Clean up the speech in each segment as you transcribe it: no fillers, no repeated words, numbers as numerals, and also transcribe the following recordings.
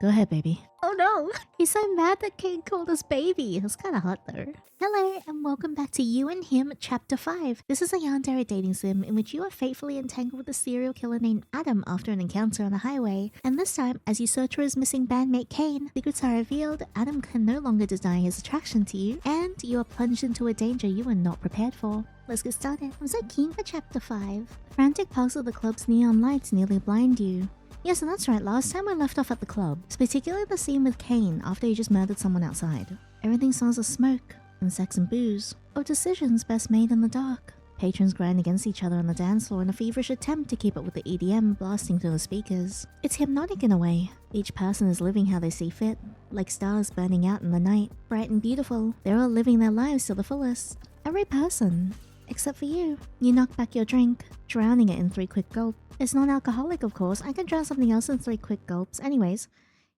Go ahead, baby. Oh no! He's so mad that Kane called us baby. It was kinda hot though. Hello, and welcome back to You and Him Chapter 5. This is a Yandere dating sim in which you are fatefully entangled with a serial killer named Adam after an encounter on a highway. And this time, as you search for his missing bandmate Kane, secrets are revealed, Adam can no longer deny his attraction to you, and you are plunged into a danger you were not prepared for. Let's get started. I'm so keen for Chapter 5. The frantic pulse of the club's neon lights nearly blind you. Yes, and that's right, last time we left off at the club. It's particularly the scene with Kane after he just murdered someone outside. Everything smells of smoke, and sex and booze, or decisions best made in the dark. Patrons grind against each other on the dance floor in a feverish attempt to keep up with the EDM blasting through the speakers. It's hypnotic in a way. Each person is living how they see fit, like stars burning out in the night, bright and beautiful. They're all living their lives to the fullest. Every person. Except for you. You knock back your drink, drowning it in 3 quick gulps. It's non-alcoholic, of course. I can drown something else in 3 quick gulps. Anyways,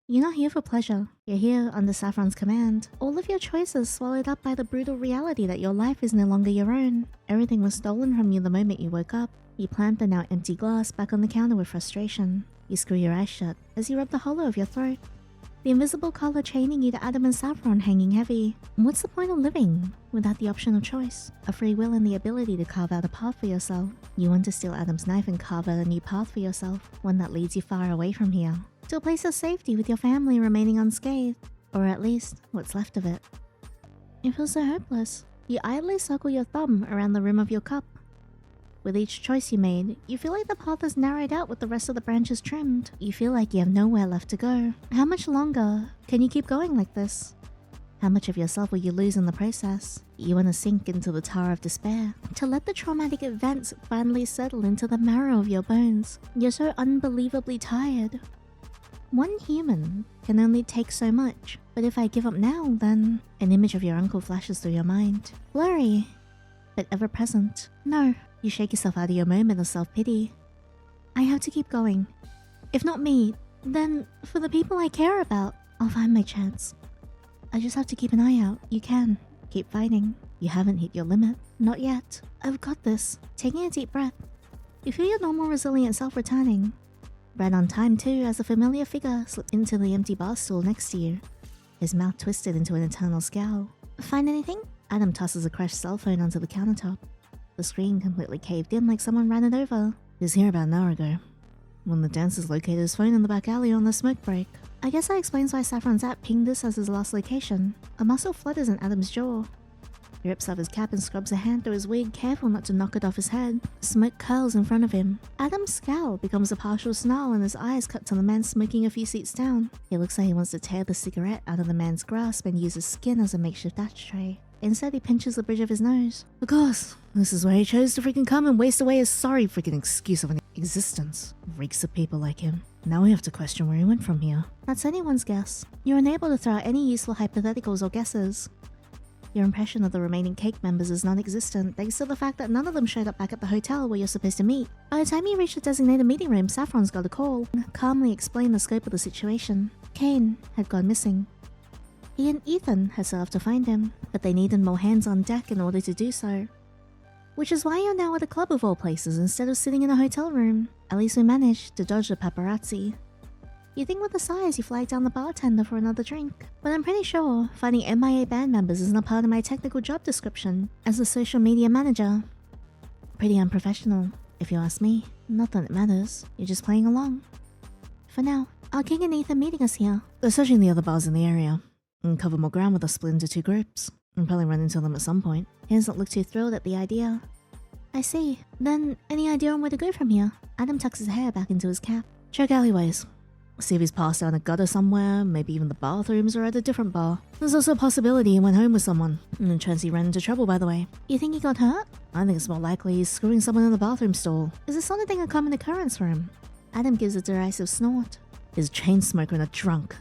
you're not here for pleasure. You're here under Saffron's command. All of your choices swallowed up by the brutal reality that your life is no longer your own. Everything was stolen from you the moment you woke up. You plant the now empty glass back on the counter with frustration. You screw your eyes shut as you rub the hollow of your throat. The invisible collar chaining you to Adam and Saffron hanging heavy. What's the point of living without the option of choice? A free will and the ability to carve out a path for yourself. You want to steal Adam's knife and carve out a new path for yourself, one that leads you far away from here, to a place of safety with your family remaining unscathed, or at least what's left of it. It feels so hopeless. You idly circle your thumb around the rim of your cup. With each choice you made, you feel like the path is narrowed out with the rest of the branches trimmed. You feel like you have nowhere left to go. How much longer can you keep going like this? How much of yourself will you lose in the process? You want to sink into the tower of despair, to let the traumatic events finally settle into the marrow of your bones. You're so unbelievably tired. One human can only take so much, but if I give up now, then an image of your uncle flashes through your mind. Blurry, but ever present. No. You shake yourself out of your moment of self-pity. I have to keep going. If not me, then for the people I care about, I'll find my chance. I just have to keep an eye out. You can. Keep fighting. You haven't hit your limit. Not yet. I've got this. Taking a deep breath. You feel your normal resilient self returning. Right on time too, as a familiar figure slipped into the empty bar stool next to you. His mouth twisted into an eternal scowl. Find anything? Adam tosses a crushed cell phone onto the countertop. The screen completely caved in like someone ran it over. He was here about an hour ago, when the dancers located his phone in the back alley on the smoke break. I guess that explains why Saffron's app pinged this as his last location. A muscle flutters in Adam's jaw. He rips off his cap and scrubs a hand through his wig, careful not to knock it off his head. Smoke curls in front of him. Adam's scowl becomes a partial snarl and his eyes cut to the man smoking a few seats down. He looks like he wants to tear the cigarette out of the man's grasp and use his skin as a makeshift ashtray. Instead, he pinches the bridge of his nose. Of course, this is where he chose to freaking come and waste away his sorry freaking excuse of an existence. Reeks of people like him. Now we have to question where he went from here. That's anyone's guess. You're unable to throw out any useful hypotheticals or guesses. Your impression of the remaining cake members is non-existent thanks to the fact that none of them showed up back at the hotel where you're supposed to meet. By the time you reach the designated meeting room, Saffron's got a call. Calmly explained the scope of the situation. Kane had gone missing. He and Ethan had set off to find him, but they needed more hands on deck in order to do so. Which is why you're now at a club of all places instead of sitting in a hotel room. At least we managed to dodge the paparazzi. You think with a sigh as you flag down the bartender for another drink. But I'm pretty sure finding MIA band members isn't a part of my technical job description as a social media manager. Pretty unprofessional, if you ask me. Not that it matters, you're just playing along. For now, our King and Ethan meeting us here. They're searching the other bars in the area, and cover more ground with us split into 2 groups. I'll probably run into them at some point. He doesn't look too thrilled at the idea. I see. Then, any idea on where to go from here? Adam tucks his hair back into his cap. Check alleyways. See if he's passed down a gutter somewhere, maybe even the bathrooms or at a different bar. There's also a possibility he went home with someone, and a chance he ran into trouble, by the way. You think he got hurt? I think it's more likely he's screwing someone in the bathroom stall. Is this sort of thing a common occurrence for him? Adam gives a derisive snort. He's a chain smoker and a drunk.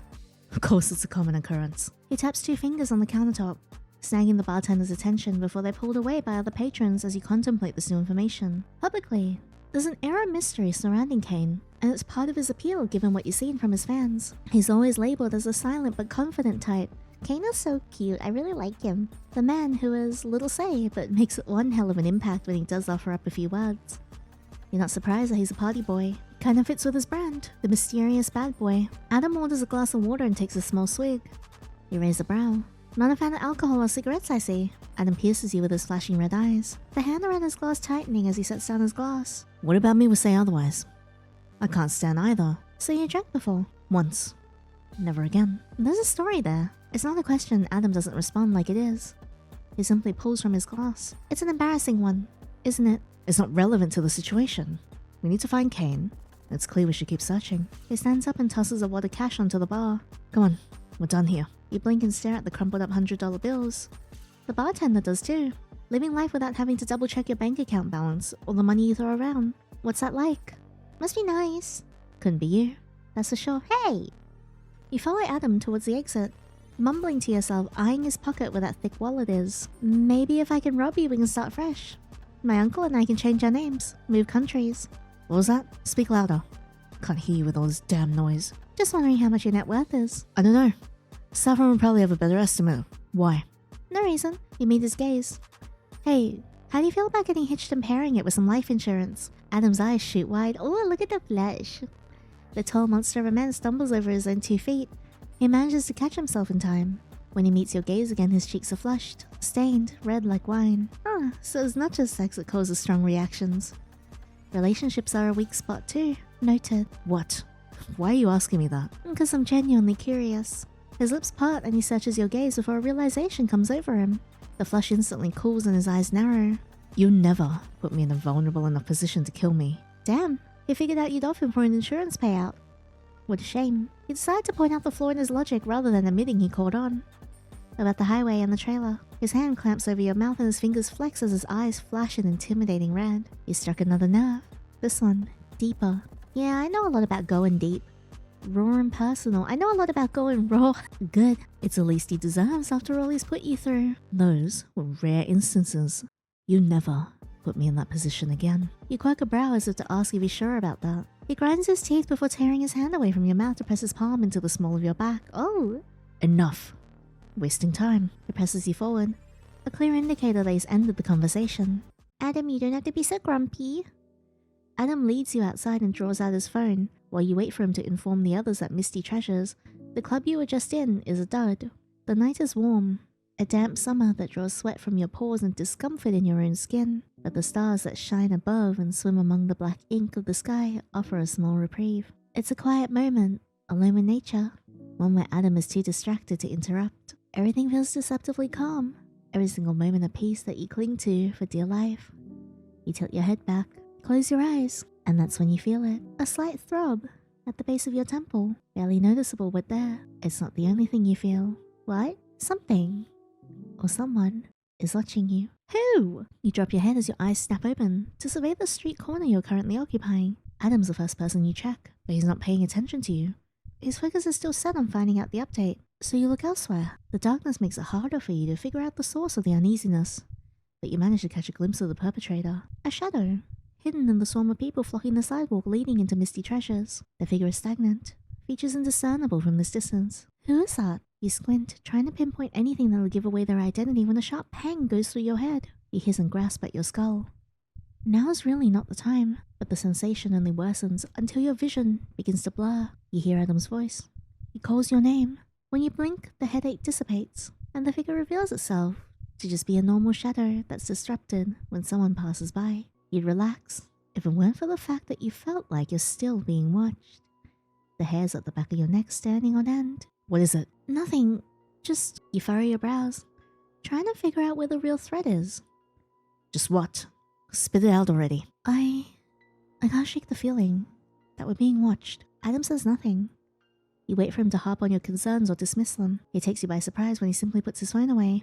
Of course it's a common occurrence. He taps 2 fingers on the countertop, snagging the bartender's attention before they're pulled away by other patrons as you contemplate this new information. Publicly, there's an air of mystery surrounding Kane, and it's part of his appeal given what you've seen from his fans. He's always labeled as a silent but confident type. Kane is so cute, I really like him. The man who has little say, but makes one hell of an impact when he does offer up a few words. You're not surprised that he's a party boy. Kind of fits with his brand, the mysterious bad boy. Adam orders a glass of water and takes a small swig. You raise a brow. Not a fan of alcohol or cigarettes, I see. Adam pierces you with his flashing red eyes, the hand around his glass tightening as he sets down his glass. What about me would say otherwise? I can't stand either. So you drank before? Once. Never again. There's a story there. It's not a question. Adam doesn't respond like it is. He simply pulls from his glass. It's an embarrassing one, isn't it? It's not relevant to the situation. We need to find Kane. It's clear we should keep searching. He stands up and tosses a wad of cash onto the bar. Come on, we're done here. You blink and stare at the crumpled up $100 bills. The bartender does too. Living life without having to double check your bank account balance or the money you throw around. What's that like? Must be nice. Couldn't be you. That's for sure. Hey! You follow Adam towards the exit, mumbling to yourself, eyeing his pocket where that thick wallet is. Maybe if I can rob you, we can start fresh. My uncle and I can change our names, move countries. What was that? Speak louder. Can't hear you with all this damn noise. Just wondering how much your net worth is. I don't know. Saffron would probably have a better estimate. Why? No reason. You meet his gaze. Hey, how do you feel about getting hitched and pairing it with some life insurance? Adam's eyes shoot wide. Oh, look at the blush. The tall monster of a man stumbles over his own 2 feet. He manages to catch himself in time. When he meets your gaze again, his cheeks are flushed, stained, red like wine. So it's not just sex that causes strong reactions. Relationships are a weak spot too. Noted. What? Why are you asking me that? Because I'm genuinely curious. His lips part and he searches your gaze before a realization comes over him. The flush instantly cools and his eyes narrow. You never put me in a vulnerable enough position to kill me. Damn, he figured out you'd offer for an insurance payout. What a shame. He decided to point out the flaw in his logic rather than admitting he caught on. About the highway and the trailer, his hand clamps over your mouth and his fingers flex as his eyes flash an intimidating red. He struck another nerve. This one, deeper. Yeah, I know a lot about going deep. Raw and personal. I know a lot about going raw. Good. It's the least he deserves after all he's put you through. Those were rare instances. You never put me in that position again. You quirk a brow as if to ask if he's sure about that. He grinds his teeth before tearing his hand away from your mouth to press his palm into the small of your back. Oh! Enough. Wasting time. He presses you forward. A clear indicator that he's ended the conversation. Adam, you don't have to be so grumpy. Adam leads you outside and draws out his phone, while you wait for him to inform the others that Misty treasures. The club you were just in is a dud. The night is warm. A damp summer that draws sweat from your pores and discomfort in your own skin. But the stars that shine above and swim among the black ink of the sky offer a small reprieve. It's a quiet moment, alone with nature. One where Adam is too distracted to interrupt. Everything feels deceptively calm. Every single moment of peace that you cling to for dear life. You tilt your head back, close your eyes, and that's when you feel it. A slight throb at the base of your temple. Barely noticeable but there. It's not the only thing you feel. What? Something or someone is watching you. Who? You drop your head as your eyes snap open to survey the street corner you're currently occupying. Adam's the first person you check, but he's not paying attention to you. His focus is still set on finding out the update, so you look elsewhere. The darkness makes it harder for you to figure out the source of the uneasiness, but you manage to catch a glimpse of the perpetrator. A shadow, hidden in the swarm of people flocking the sidewalk leading into Misty Treasures. The figure is stagnant, features indiscernible from this distance. Who is that? You squint, trying to pinpoint anything that'll give away their identity when a sharp pang goes through your head. You hiss and grasp at your skull. Now is really not the time, but the sensation only worsens until your vision begins to blur. You hear Adam's voice. He calls your name. When you blink, the headache dissipates, and the figure reveals itself to just be a normal shadow that's disrupted when someone passes by. You'd relax if it weren't for the fact that you felt like you're still being watched. The hairs at the back of your neck standing on end. What is it? Nothing. Just you furrow your brows, trying to figure out where the real threat is. Just what? Spit it out already. I can't shake the feeling that we're being watched. Adam says nothing. You wait for him to harp on your concerns or dismiss them. He takes you by surprise when he simply puts his phone away,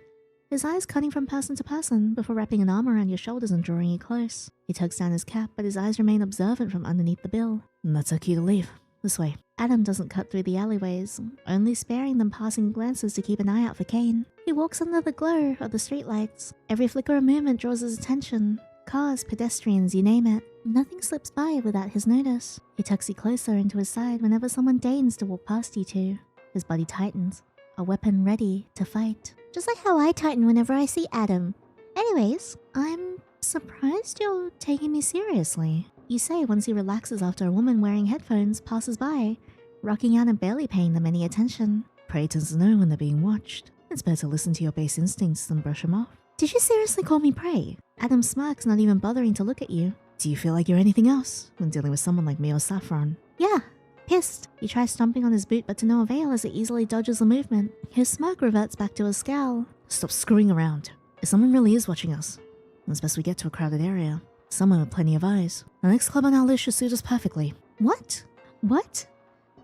his eyes cutting from person to person before wrapping an arm around your shoulders and drawing you close. He tugs down his cap, but his eyes remain observant from underneath the bill. And that's our key to leave. This way. Adam doesn't cut through the alleyways, only sparing them passing glances to keep an eye out for Kane. He walks under the glow of the streetlights. Every flicker of movement draws his attention. Cars, pedestrians, you name it. Nothing slips by without his notice. He tucks you closer into his side whenever someone deigns to walk past you two. His body tightens, a weapon ready to fight. Just like how I tighten whenever I see Adam. Anyways, I'm surprised you're taking me seriously. You say once he relaxes after a woman wearing headphones passes by, rocking out and barely paying them any attention. Prey tends to know when they're being watched. It's better to listen to your base instincts than brush them off. Did you seriously call me prey? Adam smirks, not even bothering to look at you. Do you feel like you're anything else when dealing with someone like me or Saffron? Yeah. Pissed. You try stomping on his boot, but to no avail as it easily dodges the movement. His smirk reverts back to a scowl. Stop screwing around. If someone really is watching us, it's best we get to a crowded area. Somewhere with plenty of eyes. The next club on our list should suit us perfectly. What? What?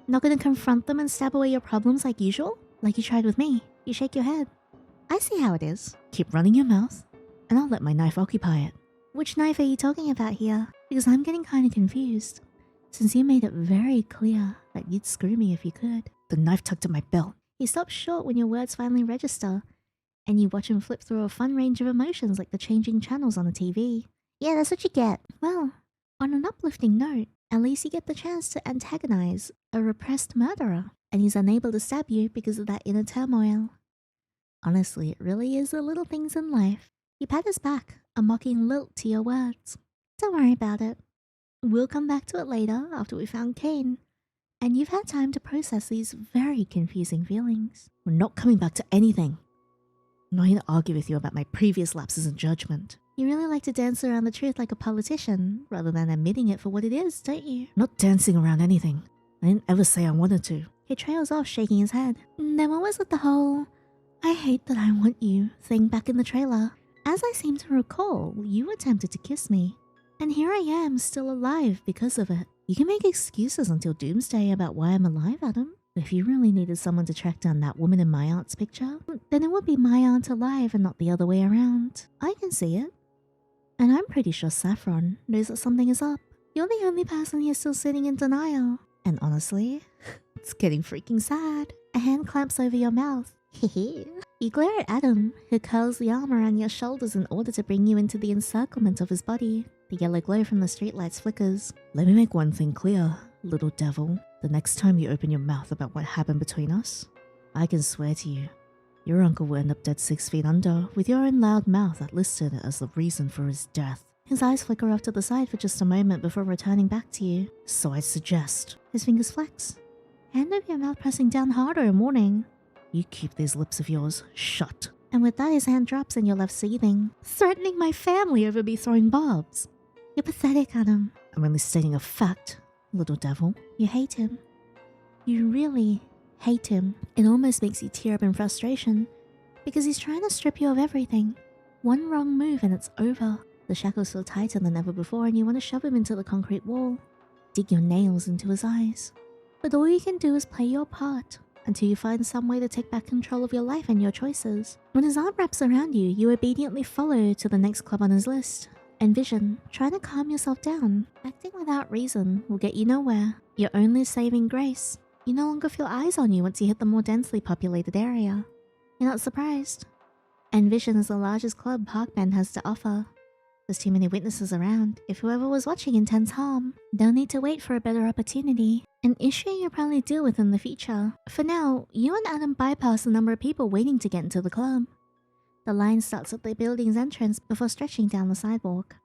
Not gonna confront them and stab away your problems like usual? Like you tried with me. You shake your head. I see how it is. Keep running your mouth, and I'll let my knife occupy it. Which knife are you talking about here? Because I'm getting kinda confused. Since you made it very clear that you'd screw me if you could. The knife tucked in my belt. He stops short when your words finally register, and you watch him flip through a fun range of emotions like the changing channels on a TV. Yeah, that's what you get. Well, on an uplifting note, at least you get the chance to antagonize a repressed murderer, and he's unable to stab you because of that inner turmoil. Honestly, it really is the little things in life. You pat his back, a mocking lilt to your words. Don't worry about it. We'll come back to it later after we found Kane, and you've had time to process these very confusing feelings. We're not coming back to anything. I'm not here to argue with you about my previous lapses in judgment. You really like to dance around the truth like a politician, rather than admitting it for what it is, don't you? I'm not dancing around anything. I didn't ever say I wanted to. He trails off, shaking his head. Then what was with the whole, "I hate that I want you" thing back in the trailer? As I seem to recall, you attempted to kiss me. And here I am, still alive because of it. You can make excuses until doomsday about why I'm alive, Adam. But if you really needed someone to track down that woman in my aunt's picture, then it would be my aunt alive and not the other way around. I can see it. And I'm pretty sure Saffron knows that something is up. You're the only person here still sitting in denial. And honestly, it's getting freaking sad. A hand clamps over your mouth. You glare at Adam, who curls the arm around your shoulders in order to bring you into the encirclement of his body. The yellow glow from the streetlights flickers. Let me make one thing clear, little devil. The next time you open your mouth about what happened between us, I can swear to you, your uncle will end up dead 6 feet under with your own loud mouth that listed it as the reason for his death. His eyes flicker off to the side for just a moment before returning back to you. So I suggest... His fingers flex. Hand over your mouth, pressing down harder in warning. You keep these lips of yours shut. And with that, his hand drops and you're left seething. Threatening my family over me throwing barbs. You're pathetic, Adam. I'm only stating a fact, little devil. You hate him. You really hate him. It almost makes you tear up in frustration, because he's trying to strip you of everything. One wrong move and it's over. The shackles feel tighter than ever before and you want to shove him into the concrete wall. Dig your nails into his eyes. But all you can do is play your part, until you find some way to take back control of your life and your choices. When his arm wraps around you, you obediently follow to the next club on his list. Envision, trying to calm yourself down. Acting without reason will get you nowhere. Your only saving grace. You no longer feel eyes on you once you hit the more densely populated area. You're not surprised. Envision is the largest club Park Bend has to offer. There's too many witnesses around. If whoever was watching intends harm, they'll need to wait for a better opportunity. An issue you'll probably deal with in the future. For now, you and Adam bypass the number of people waiting to get into the club. The line starts at the building's entrance before stretching down the sidewalk,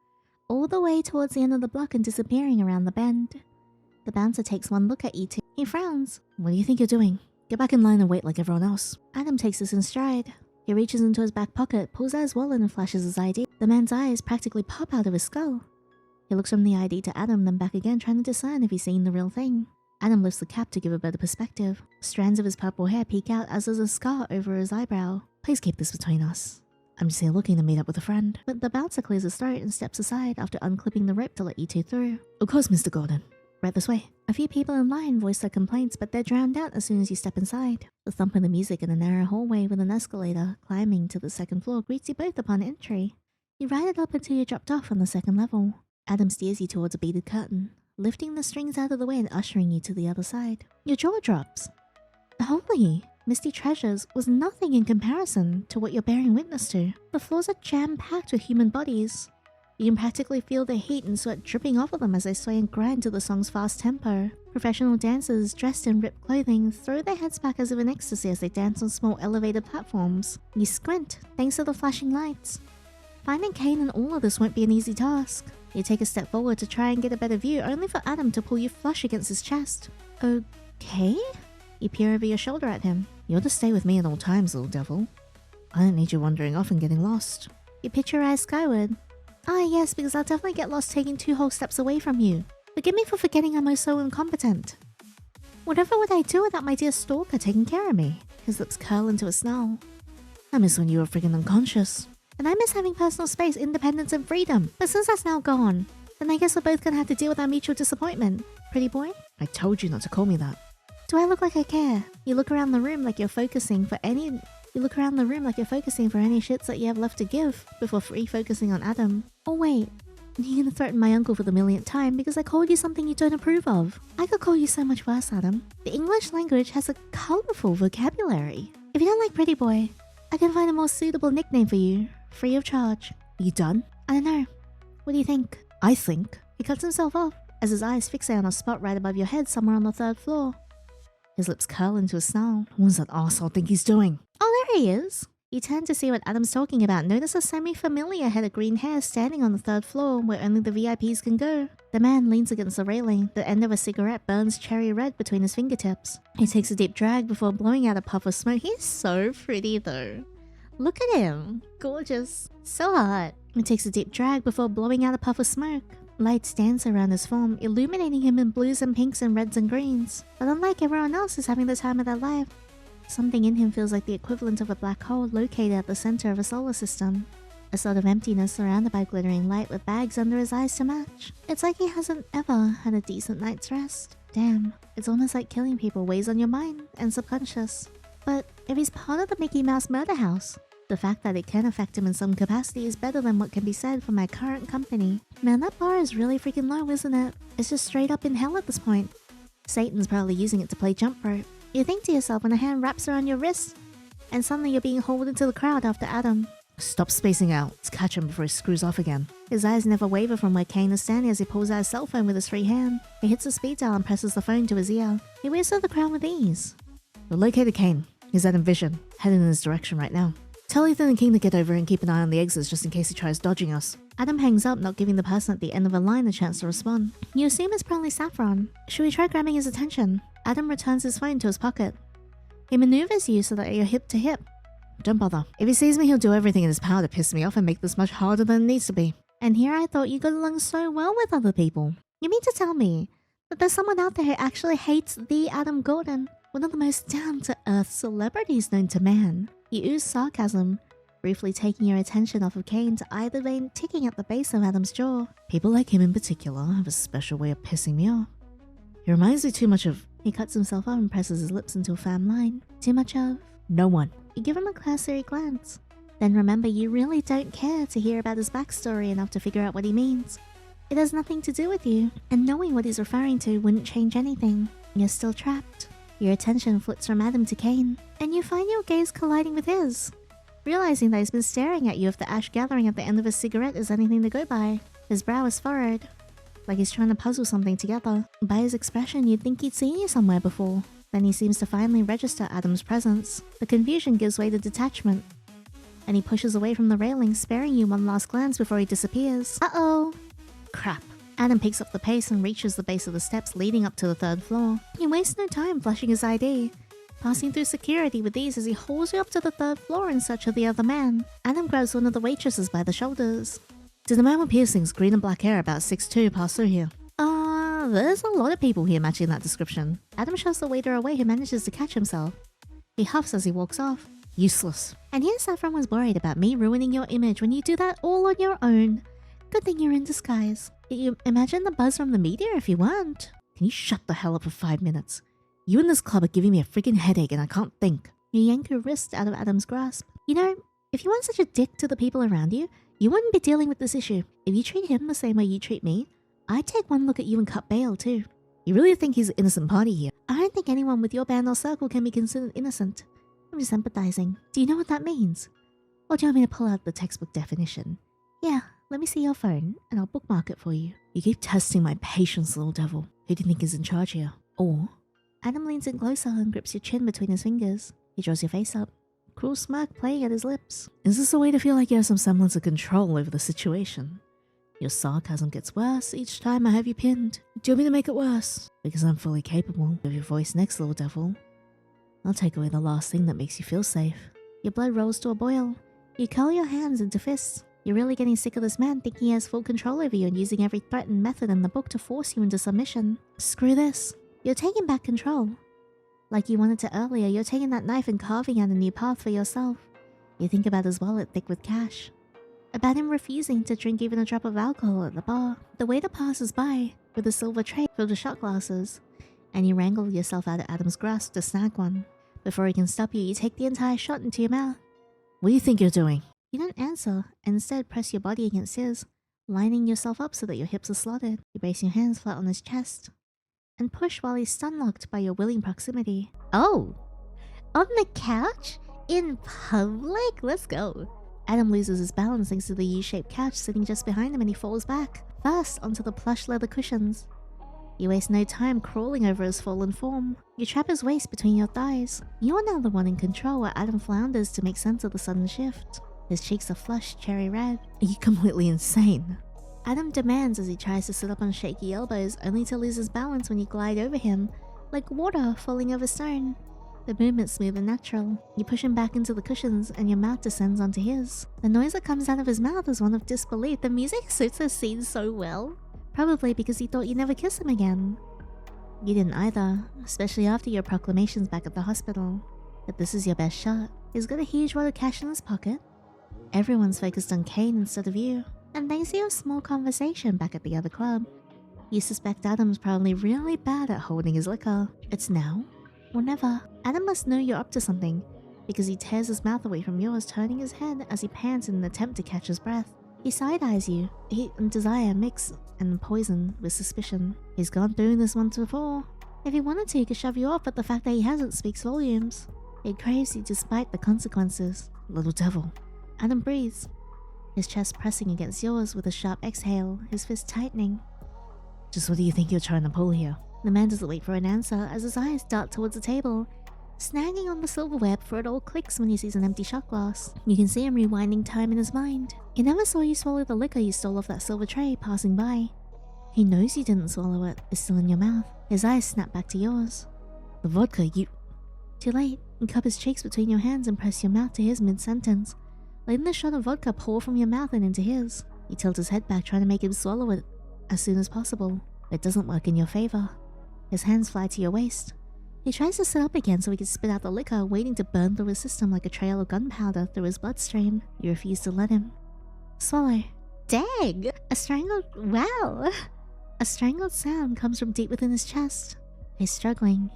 all the way towards the end of the block and disappearing around the bend. The bouncer takes one look at you two. He frowns. What do you think you're doing? Get back in line and wait like everyone else. Adam takes this in stride. He reaches into his back pocket, pulls out his wallet and flashes his ID. The man's eyes practically pop out of his skull. He looks from the ID to Adam, then back again, trying to discern if he's seen the real thing. Adam lifts the cap to give a better perspective. Strands of his purple hair peek out as there's a scar over his eyebrow. Please keep this between us. I'm just here looking to meet up with a friend. But the bouncer clears his throat and steps aside after unclipping the rope to let you two through. Of course, Mr. Gaudin. Right this way. A few people in line voice their complaints, but they're drowned out as soon as you step inside. The thump of the music in a narrow hallway with an escalator climbing to the second floor greets you both upon entry. You ride it up until you're dropped off on the second level. Adam steers you towards a beaded curtain, lifting the strings out of the way and ushering you to the other side. Your jaw drops. Holy, Misty Treasures was nothing in comparison to what you're bearing witness to. The floors are jam-packed with human bodies. You can practically feel the heat and sweat dripping off of them as they sway and grind to the song's fast tempo. Professional dancers dressed in ripped clothing throw their heads back as if in ecstasy as they dance on small elevated platforms. You squint, thanks to the flashing lights. Finding Kane in all of this won't be an easy task. You take a step forward to try and get a better view, only for Adam to pull you flush against his chest. Okay? You peer over your shoulder at him. You're to stay with me at all times, little devil. I don't need you wandering off and getting lost. You pitch your eyes skyward. Ah, yes, because I'll definitely get lost taking 2 whole steps away from you. Forgive me for forgetting I'm so incompetent. Whatever would I do without my dear stalker taking care of me? His lips curl into a snarl. I miss when you were freaking unconscious. And I miss having personal space, independence, and freedom. But since that's now gone, then I guess we're both gonna have to deal with our mutual disappointment. Pretty boy? I told you not to call me that. Do I look like I care? You look around the room like you're focusing for any shits that you have left to give before refocusing on Adam. Oh wait, you're gonna threaten my uncle for the millionth time because I called you something you don't approve of. I could call you so much worse, Adam. The English language has a colorful vocabulary. If you don't like pretty boy, I can find a more suitable nickname for you, free of charge. Are you done? I don't know. What do you think? I think. He cuts himself off as his eyes fixate on a spot right above your head somewhere on the 3rd floor. His lips curl into a snarl. What does that arsehole think he's doing? Oh, there he is. You turn to see what Adam's talking about. Notice a semi-familiar head of green hair standing on the 3rd floor where only the VIPs can go. The man leans against the railing. The end of a cigarette burns cherry red between his fingertips. He takes a deep drag before blowing out a puff of smoke. He's so pretty though. Look at him. Gorgeous. So hot. He takes a deep drag before blowing out a puff of smoke. Lights dance around his form, illuminating him in blues and pinks and reds and greens. But unlike everyone else, he's having the time of their life. Something in him feels like the equivalent of a black hole located at the center of a solar system. A sort of emptiness surrounded by glittering light with bags under his eyes to match. It's like he hasn't ever had a decent night's rest. Damn, it's almost like killing people weighs on your mind and subconscious. But if he's part of the Mickey Mouse murder house, the fact that it can affect him in some capacity is better than what can be said for my current company. Man, that bar is really freaking low, isn't it? It's just straight up in hell at this point. Satan's probably using it to play jump rope. You think to yourself when a hand wraps around your wrist, and suddenly you're being hauled into the crowd after Adam. Stop spacing out. Let's catch him before he screws off again. His eyes never waver from where Kane is standing as he pulls out his cell phone with his free hand. He hits the speed dial and presses the phone to his ear. He waves through the crowd with ease. We've located Kane. He's out in vision, heading in his direction right now. Tell Ethan and King to get over and keep an eye on the exits just in case he tries dodging us. Adam hangs up, not giving the person at the end of a line a chance to respond. You assume it's probably Saffron. Should we try grabbing his attention? Adam returns his phone to his pocket. He maneuvers you so that you're hip to hip. Don't bother. If he sees me, he'll do everything in his power to piss me off and make this much harder than it needs to be. And here I thought you got along so well with other people. You mean to tell me that there's someone out there who actually hates the Adam Gaudin, one of the most down-to-earth celebrities known to man? You ooze sarcasm, briefly taking your attention off of Kane to either vein ticking at the base of Adam's jaw. People like him in particular have a special way of pissing me off. He reminds me too much of... He cuts himself off and presses his lips into a firm line. Too much of... No one. You give him a cursory glance. Then remember you really don't care to hear about his backstory enough to figure out what he means. It has nothing to do with you, and knowing what he's referring to wouldn't change anything. You're still trapped. Your attention flits from Adam to Kane, and you find your gaze colliding with his. Realizing that he's been staring at you if the ash gathering at the end of his cigarette is anything to go by. His brow is furrowed, like he's trying to puzzle something together. By his expression, you'd think he'd seen you somewhere before. Then he seems to finally register Adam's presence. The confusion gives way to detachment, and he pushes away from the railing, sparing you one last glance before he disappears. Uh-oh. Crap. Adam picks up the pace and reaches the base of the steps leading up to the 3rd floor. He wastes no time flashing his ID, passing through security with ease as he hauls you up to the 3rd floor in search of the other man. Adam grabs one of the waitresses by the shoulders. Did the man with piercings, green and black hair, about 6'2", pass through here? There's a lot of people here matching that description. Adam shoves the waiter away who manages to catch himself. He huffs as he walks off. Useless. And yes, Saffron was worried about me ruining your image when you do that all on your own. Good thing you're in disguise. You imagine the buzz from the media if you weren't. Can you shut the hell up for 5 minutes? You and this club are giving me a freaking headache and I can't think. You yank your wrist out of Adam's grasp. You know, if you weren't such a dick to the people around you, you wouldn't be dealing with this issue. If you treat him the same way you treat me, I'd take one look at you and cut bail too. You really think he's an innocent party here? I don't think anyone with your band or circle can be considered innocent. I'm just empathizing. Do you know what that means? Or do you want me to pull out the textbook definition? Yeah, let me see your phone and I'll bookmark it for you. You keep testing my patience, little devil. Who do you think is in charge here? Or... Adam leans in closer and grips your chin between his fingers. He draws your face up, cruel smirk playing at his lips. Is this a way to feel like you have some semblance of control over the situation? Your sarcasm gets worse each time I have you pinned. Do you want me to make it worse? Because I'm fully capable of your voice next, little devil. I'll take away the last thing that makes you feel safe. Your blood rolls to a boil. You curl your hands into fists. You're really getting sick of this man thinking he has full control over you and using every threatened method in the book to force you into submission. Screw this. You're taking back control. Like you wanted to earlier, you're taking that knife and carving out a new path for yourself. You think about his wallet thick with cash. About him refusing to drink even a drop of alcohol at the bar. The waiter passes by with a silver tray filled with shot glasses, and you wrangle yourself out of Adam's grasp to snag one. Before he can stop you, you take the entire shot into your mouth. What do you think you're doing? You don't answer, and instead press your body against his, lining yourself up so that your hips are slotted. You base your hands flat on his chest, and push while he's stun-locked by your willing proximity. Oh! On the couch? In public? Let's go. Adam loses his balance thanks to the U-shaped couch sitting just behind him, and he falls back, first onto the plush leather cushions. You waste no time crawling over his fallen form. You trap his waist between your thighs. You are now the one in control while Adam flounders to make sense of the sudden shift. His cheeks are flushed cherry red. Are you completely insane? Adam demands as he tries to sit up on shaky elbows, only to lose his balance when you glide over him, like water falling over stone. The movement's smooth and natural. You push him back into the cushions and your mouth descends onto his. The noise that comes out of his mouth is one of disbelief. The music suits this scene so well. Probably because he thought you'd never kiss him again. You didn't either, especially after your proclamations back at the hospital. But this is your best shot. He's got a huge wad of cash in his pocket. Everyone's focused on Kane instead of you. And thanks to your small conversation back at the other club, you suspect Adam's probably really bad at holding his liquor. It's now or never. Adam must know you're up to something, because he tears his mouth away from yours, turning his head as he pants in an attempt to catch his breath. He side-eyes you. Heat and desire mix and poison with suspicion. He's gone through this once before. If he wanted to, he could shove you off, but the fact that he hasn't speaks volumes. He craves you despite the consequences. Little devil. Adam breathes, his chest pressing against yours with a sharp exhale, his fist tightening. Just what do you think you're trying to pull here? The man doesn't wait for an answer as his eyes dart towards the table, snagging on the silverware before it all clicks when he sees an empty shot glass. You can see him rewinding time in his mind. He never saw you swallow the liquor you stole off that silver tray passing by. He knows you didn't swallow it. It's still in your mouth. His eyes snap back to yours. The vodka, you... Too late. You cup his cheeks between your hands and press your mouth to his mid-sentence, letting the shot of vodka pour from your mouth and into his. You tilt his head back, trying to make him swallow it as soon as possible. It doesn't work in your favor. His hands fly to your waist. He tries to sit up again so he can spit out the liquor, waiting to burn through his system like a trail of gunpowder through his bloodstream. You refuse to let him. Swallow. Dang! A strangled... wow! A strangled sound comes from deep within his chest. He's struggling.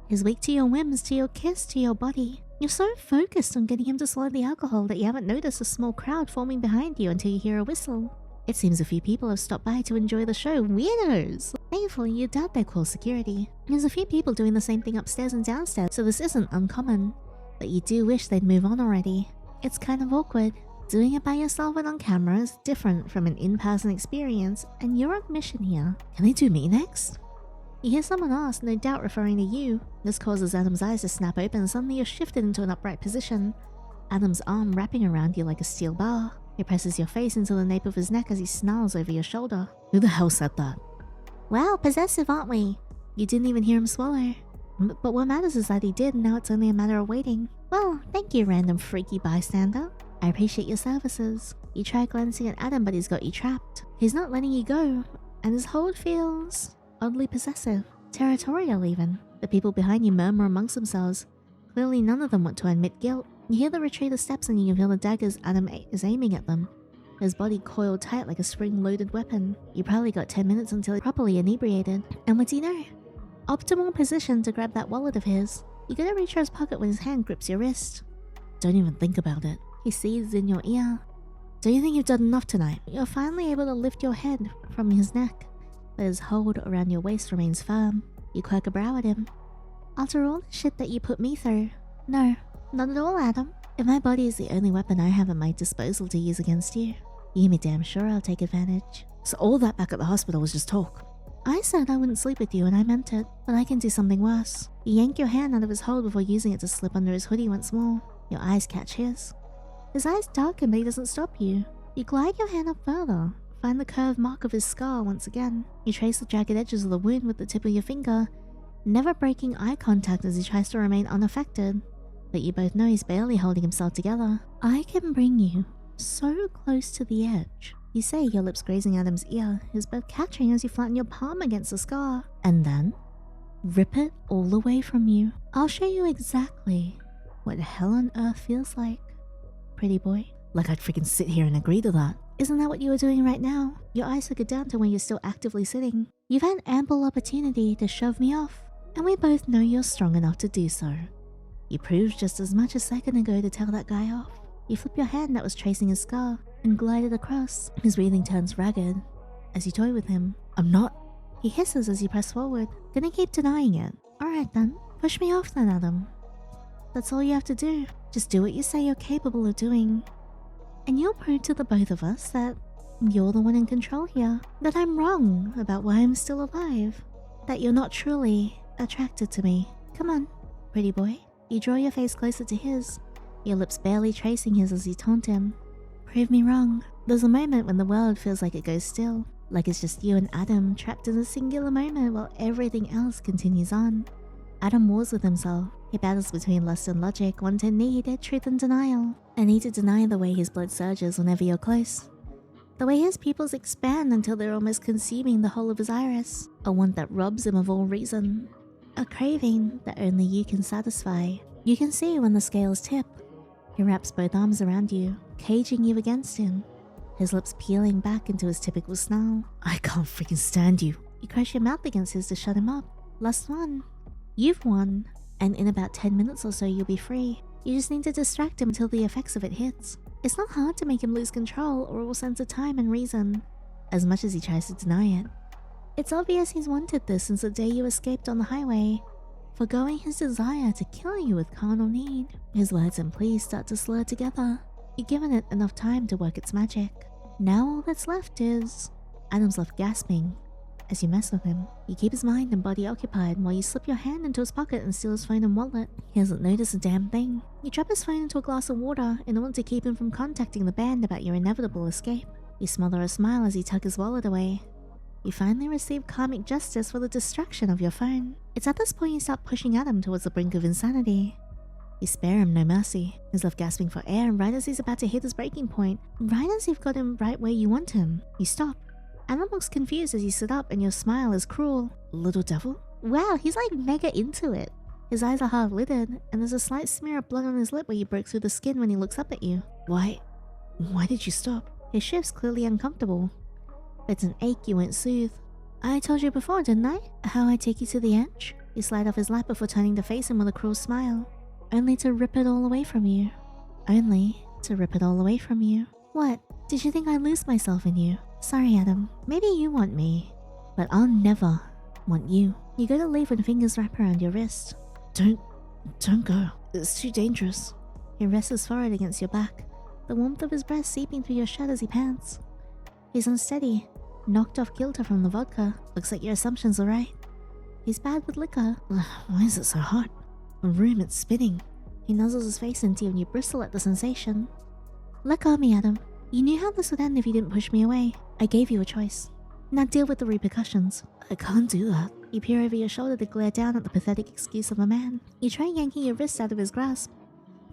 He's weak to your whims, to your kiss, to your body. You're so focused on getting him to swallow the alcohol that you haven't noticed a small crowd forming behind you until you hear a whistle. It seems a few people have stopped by to enjoy the show. Weirdos! Thankfully, you doubt they call security. There's a few people doing the same thing upstairs and downstairs, so this isn't uncommon. But you do wish they'd move on already. It's kind of awkward. Doing it by yourself and on camera is different from an in-person experience, and you're on mission here. Can they do me next? You hear someone ask, no doubt referring to you. This causes Adam's eyes to snap open and suddenly you're shifted into an upright position. Adam's arm wrapping around you like a steel bar. He presses your face into the nape of his neck as he snarls over your shoulder. Who the hell said that? Wow, possessive, aren't we? You didn't even hear him swallow. But what matters is that he did, and now it's only a matter of waiting. Well, thank you, random freaky bystander. I appreciate your services. You try glancing at Adam, but he's got you trapped. He's not letting you go, and his hold feels oddly possessive. Territorial even. The people behind you murmur amongst themselves. Clearly none of them want to admit guilt. You hear the retreater steps and you can feel the daggers Adam is aiming at them. His body coiled tight like a spring-loaded weapon. You probably got 10 minutes until he's properly inebriated. And what do you know? Optimal position to grab that wallet of his. You gotta reach for his pocket when his hand grips your wrist. Don't even think about it. He seethes in your ear. Do you think you've done enough tonight? You're finally able to lift your head from his neck, but his hold around your waist remains firm. You quirk a brow at him. After all the shit that you put me through, no, not at all, Adam. If my body is the only weapon I have at my disposal to use against you, you can be damn sure I'll take advantage. So all that back at the hospital was just talk. I said I wouldn't sleep with you and I meant it, but I can do something worse. You yank your hand out of his hold before using it to slip under his hoodie once more. Your eyes catch his. His eyes darken, but he doesn't stop you. You glide your hand up further, find the curved mark of his scar once again. You trace the jagged edges of the wound with the tip of your finger, never breaking eye contact as he tries to remain unaffected. But you both know he's barely holding himself together. I can bring you so close to the edge. You say, your lips grazing Adam's ear, his breath catching as you flatten your palm against the scar. And then, rip it all away from you. I'll show you exactly what hell on earth feels like, pretty boy. Like I'd freaking sit here and agree to that. Isn't that what you were doing right now? Your eyes took it down to when you're still actively sitting. You've had ample opportunity to shove me off, and we both know you're strong enough to do so. You proved just as much a second ago to tell that guy off. You flip your hand that was tracing his scar and glide it across. His breathing turns ragged as you toy with him. I'm not. He hisses as you press forward. Gonna keep denying it. Alright then, push me off then, Adam. That's all you have to do. Just do what you say you're capable of doing. And you'll prove to the both of us that you're the one in control here. That I'm wrong about why I'm still alive. That you're not truly attracted to me. Come on, pretty boy. You draw your face closer to his, your lips barely tracing his as you taunt him. Prove me wrong. There's a moment when the world feels like it goes still. Like it's just you and Adam trapped in a singular moment while everything else continues on. Adam wars with himself. He battles between lust and logic, wanting needed truth and denial. A need to deny the way his blood surges whenever you're close. The way his pupils expand until they're almost consuming the whole of his iris. A want that robs him of all reason. A craving that only you can satisfy. You can see when the scales tip. He wraps both arms around you, caging you against him. His lips peeling back into his typical snarl. I can't freaking stand you. You crush your mouth against his to shut him up. Last one. You've won. And in about 10 minutes or so you'll be free. You just need to distract him until the effects of it hits. It's not hard to make him lose control or all sense of time and reason, as much as he tries to deny it. It's obvious he's wanted this since the day you escaped on the highway, forgoing his desire to kill you with carnal need. His words and pleas start to slur together. You've given it enough time to work its magic. Now all that's left is... Adam's left gasping as you mess with him. You keep his mind and body occupied while you slip your hand into his pocket and steal his phone and wallet. He doesn't notice a damn thing. You drop his phone into a glass of water in order to keep him from contacting the band about your inevitable escape. You smother a smile as you tuck his wallet away. You finally receive karmic justice for the destruction of your phone. It's at this point you start pushing Adam towards the brink of insanity. You spare him no mercy. He's left gasping for air, and right as he's about to hit his breaking point, right as you've got him right where you want him, you stop. Adam looks confused as you sit up and your smile is cruel. Little devil? Wow, he's like mega into it. His eyes are half-lidded, and there's a slight smear of blood on his lip where you broke through the skin when he looks up at you. Why did you stop? His shift's clearly uncomfortable. It's an ache you won't soothe. I told you before, didn't I? How I take you to the edge? You slide off his lap before turning to face him with a cruel smile. Only to rip it all away from you. Only to rip it all away from you. What? Did you think I'd lose myself in you? Sorry, Adam. Maybe you want me, but I'll never want you. You go to leave when fingers wrap around your wrist. Don't go. It's too dangerous. He rests his forehead against your back, the warmth of his breath seeping through your shirt as he pants. He's unsteady, knocked off kilter from the vodka. Looks like your assumptions are right. He's bad with liquor. Why is it so hot? The room, it's spinning. He nuzzles his face into you and you bristle at the sensation. Let go of me, Adam. You knew how this would end if you didn't push me away. I gave you a choice. Now deal with the repercussions. I can't do that. You peer over your shoulder to glare down at the pathetic excuse of a man. You try yanking your wrist out of his grasp,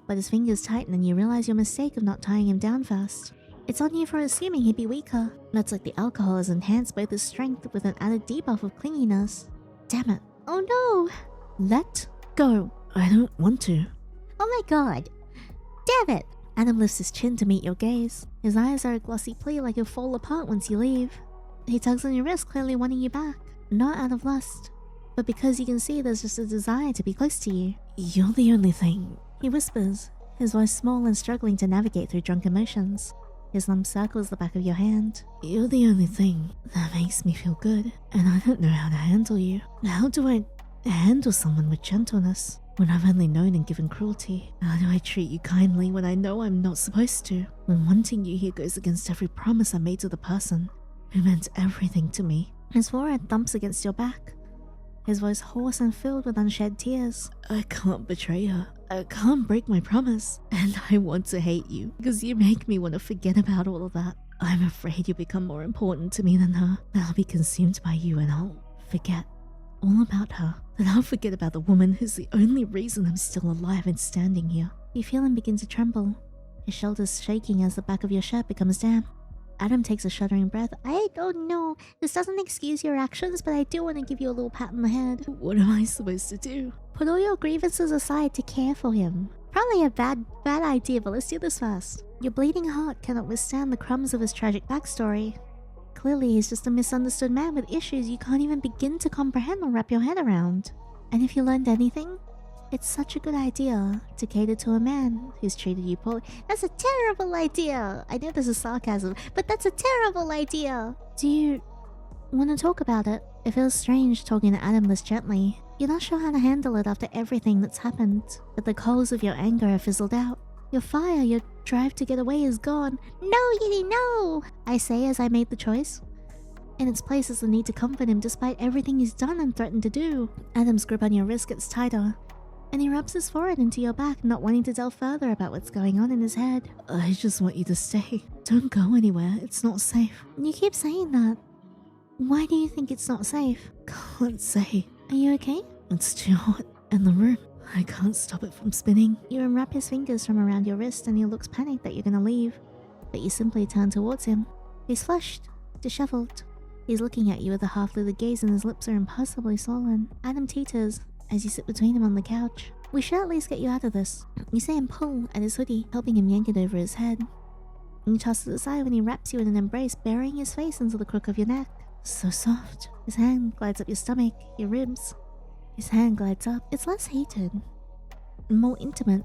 but his fingers tighten and you realize your mistake of not tying him down first. It's on you for assuming he'd be weaker. That's like the alcohol has enhanced both his strength with an added debuff of clinginess. Damn it. Oh no! Let go. I don't want to. Oh my god. Damn it! Adam lifts his chin to meet your gaze. His eyes are a glossy plea like he'll fall apart once you leave. He tugs on your wrist, clearly wanting you back. Not out of lust, but because you can see there's just a desire to be close to you. You're the only thing. He whispers, his voice small and struggling to navigate through drunk emotions. His thumb circles the back of your hand. You're the only thing that makes me feel good, and I don't know how to handle you. How do I handle someone with gentleness when I've only known and given cruelty? How do I treat you kindly when I know I'm not supposed to? When wanting you here goes against every promise I made to the person who meant everything to me. His forehead thumps against your back, his voice hoarse and filled with unshed tears. I can't betray her. I can't break my promise. And I want to hate you, because you make me want to forget about all of that. I'm afraid you'll become more important to me than her. That I'll be consumed by you and I'll forget all about her. That I'll forget about the woman who's the only reason I'm still alive and standing here. You feel him begin to tremble, his shoulders shaking as the back of your shirt becomes damp. Adam takes a shuddering breath. I don't know. This doesn't excuse your actions, but I do want to give you a little pat on the head. What am I supposed to do? Put all your grievances aside to care for him. Probably a bad idea, but let's do this first. Your bleeding heart cannot withstand the crumbs of his tragic backstory. Clearly, he's just a misunderstood man with issues you can't even begin to comprehend or wrap your head around. And if you learned anything, it's such a good idea to cater to a man who's treated you poorly. That's a terrible idea! I know this is sarcasm, but that's a terrible idea! Do you want to talk about it? It feels strange talking to Adam this gently. You're not sure how to handle it after everything that's happened, but the coals of your anger have fizzled out. Your fire, your drive to get away is gone. No, Yiddy, no! I say as I made the choice. In its place is the need to comfort him despite everything he's done and threatened to do. Adam's grip on your wrist gets tighter, and he rubs his forehead into your back, not wanting to delve further about what's going on in his head. I just want you to stay. Don't go anywhere. It's not safe. You keep saying that. Why do you think it's not safe? Can't say. Are you okay? It's too hot in the room. I can't stop it from spinning. You unwrap his fingers from around your wrist and he looks panicked that you're gonna leave, but you simply turn towards him. He's flushed, disheveled. He's looking at you with a half-lit gaze and his lips are impossibly swollen. Adam teeters as you sit between him on the couch. We should at least get you out of this. You see him pull at his hoodie, helping him yank it over his head. You toss it aside when he wraps you in an embrace, burying his face into the crook of your neck. So soft. His hand glides up your stomach, your ribs. His hand glides up. It's less heated, more intimate.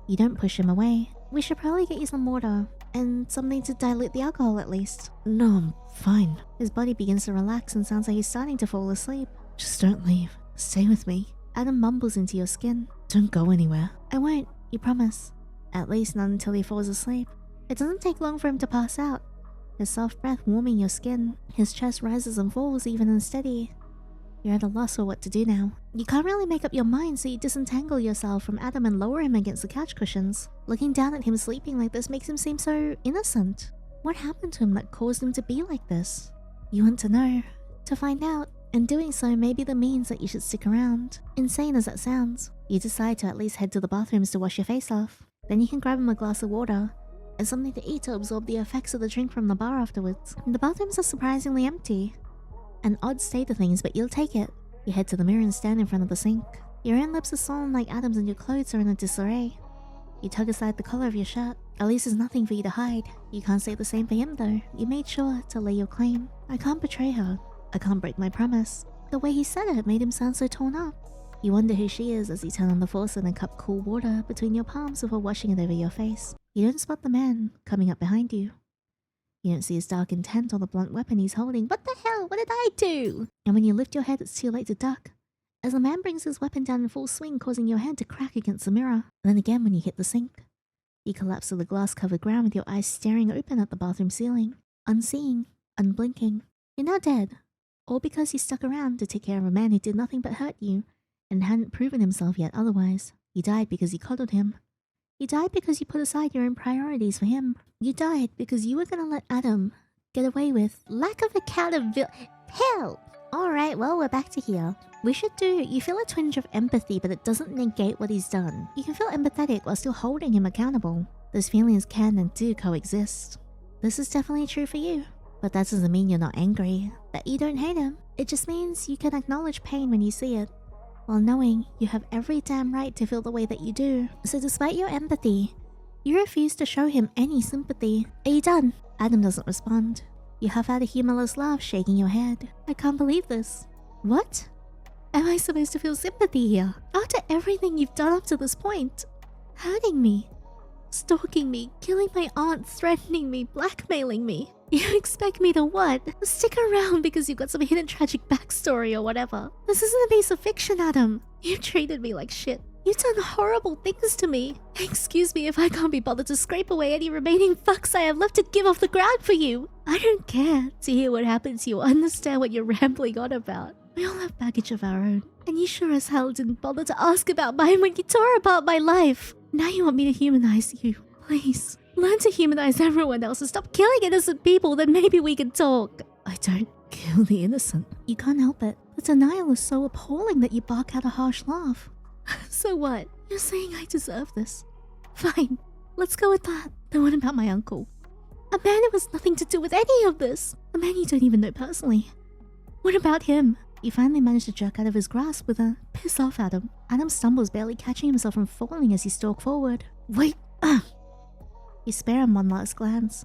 You don't push him away. We should probably get you some water and something to dilute the alcohol at least. No, I'm fine. His body begins to relax and sounds like he's starting to fall asleep. Just don't leave. Stay with me. Adam mumbles into your skin. Don't go anywhere. I won't, you promise. At least not until he falls asleep. It doesn't take long for him to pass out. His soft breath warming your skin. His chest rises and falls even and steady. You're at a loss for what to do now. You can't really make up your mind, so you disentangle yourself from Adam and lower him against the couch cushions. Looking down at him sleeping like this makes him seem so innocent. What happened to him that caused him to be like this? You want to know, to find out, and doing so may be the means that you should stick around. Insane as that sounds, you decide to at least head to the bathrooms to wash your face off. Then you can grab him a glass of water and something to eat to absorb the effects of the drink from the bar afterwards. The bathrooms are surprisingly empty. An odd state of things, but you'll take it. You head to the mirror and stand in front of the sink. Your own lips are swollen like Adam's and your clothes are in a disarray. You tug aside the collar of your shirt. At least there's nothing for you to hide. You can't say the same for him though. You made sure to lay your claim. I can't betray her. I can't break my promise. The way he said it made him sound so torn up. You wonder who she is as you turn on the faucet and cup cool water between your palms before washing it over your face. You don't spot the man coming up behind you. You don't see his dark intent or the blunt weapon he's holding. What the hell? What did I do? And when you lift your head, it's too late to duck, as the man brings his weapon down in full swing, causing your head to crack against the mirror. And then again when you hit the sink. You collapse to the glass-covered ground with your eyes staring open at the bathroom ceiling, unseeing, unblinking. You're now dead. All because you stuck around to take care of a man who did nothing but hurt you and hadn't proven himself yet otherwise. You died because you coddled him. You died because you put aside your own priorities for him. You died because you were gonna let Adam get away with lack of accountability. Hell! Alright, well, we're back to here. You feel a twinge of empathy, but it doesn't negate what he's done. You can feel empathetic while still holding him accountable. Those feelings can and do coexist. This is definitely true for you. But that doesn't mean you're not angry, that you don't hate him. It just means you can acknowledge pain when you see it, while knowing you have every damn right to feel the way that you do. So despite your empathy, you refuse to show him any sympathy. Are you done? Adam doesn't respond. You have had a humorless laugh, shaking your head. I can't believe this. What? Am I supposed to feel sympathy here? After everything you've done up to this point? Hurting me, stalking me, killing my aunt, threatening me, blackmailing me. You expect me to what? Stick around because you've got some hidden tragic backstory or whatever. This isn't a piece of fiction, Adam. You've treated me like shit. You've done horrible things to me. Excuse me if I can't be bothered to scrape away any remaining fucks I have left to give off the ground for you. I don't care to hear what happened to you or understand what you're rambling on about. We all have baggage of our own. And you sure as hell didn't bother to ask about mine when you tore apart my life. Now you want me to humanize you. Please. Learn to humanize everyone else and stop killing innocent people, then maybe we can talk. I don't kill the innocent. You can't help it. The denial is so appalling that you bark out a harsh laugh. So what? You're saying I deserve this. Fine, let's go with that. Then what about my uncle? A man who has nothing to do with any of this. A man you don't even know personally. What about him? You finally manage to jerk out of his grasp with a piss off Adam. Adam stumbles, barely catching himself from falling as he stalks forward. Wait, You spare him one last glance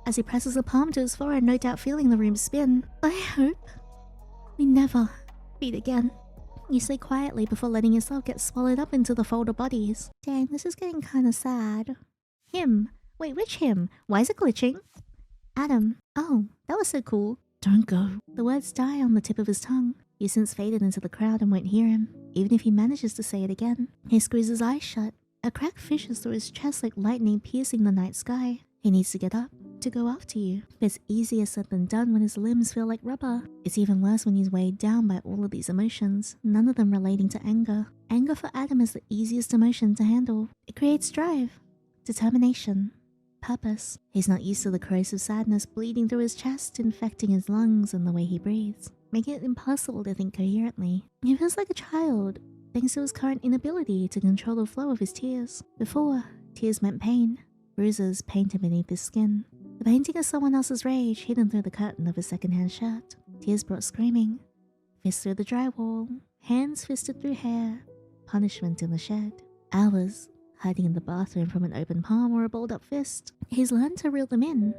as he presses a palm to his forehead, no doubt feeling the room spin. I hope we never meet again. You say quietly before letting yourself get swallowed up into the fold of bodies. Dang, this is getting kinda sad. Him. Wait, which him? Why is it glitching? Adam. Oh, that was so cool. Don't go. The words die on the tip of his tongue. He since faded into the crowd and won't hear him, even if he manages to say it again. He screws his eyes shut. A crack fishes through his chest like lightning piercing the night sky. He needs to get up, to go after you. But it's easier said than done when his limbs feel like rubber. It's even worse when he's weighed down by all of these emotions, none of them relating to anger. Anger for Adam is the easiest emotion to handle. It creates drive, determination, purpose. He's not used to the corrosive sadness bleeding through his chest, infecting his lungs and the way he breathes, making it impossible to think coherently. He feels like a child, thanks to his current inability to control the flow of his tears. Before, tears meant pain, bruises painted beneath his skin. The painting of someone else's rage hidden through the curtain of his secondhand shirt. Tears brought screaming, fists through the drywall, hands fisted through hair, punishment in the shed. Hours hiding in the bathroom from an open palm or a balled up fist. He's learned to reel them in,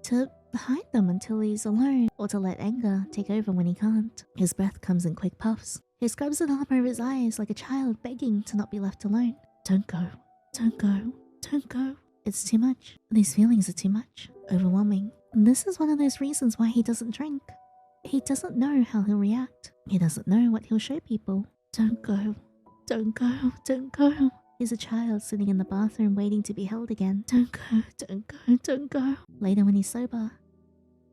to hide them until he's alone, or to let anger take over when he can't. His breath comes in quick puffs. He scrubs an arm over his eyes like a child begging to not be left alone. Don't go. Don't go. Don't go. It's too much. These feelings are too much. Overwhelming. And this is one of those reasons why he doesn't drink. He doesn't know how he'll react. He doesn't know what he'll show people. Don't go. Don't go. Don't go. He's a child sitting in the bathroom waiting to be held again. Don't go. Don't go. Don't go. Later when he's sober,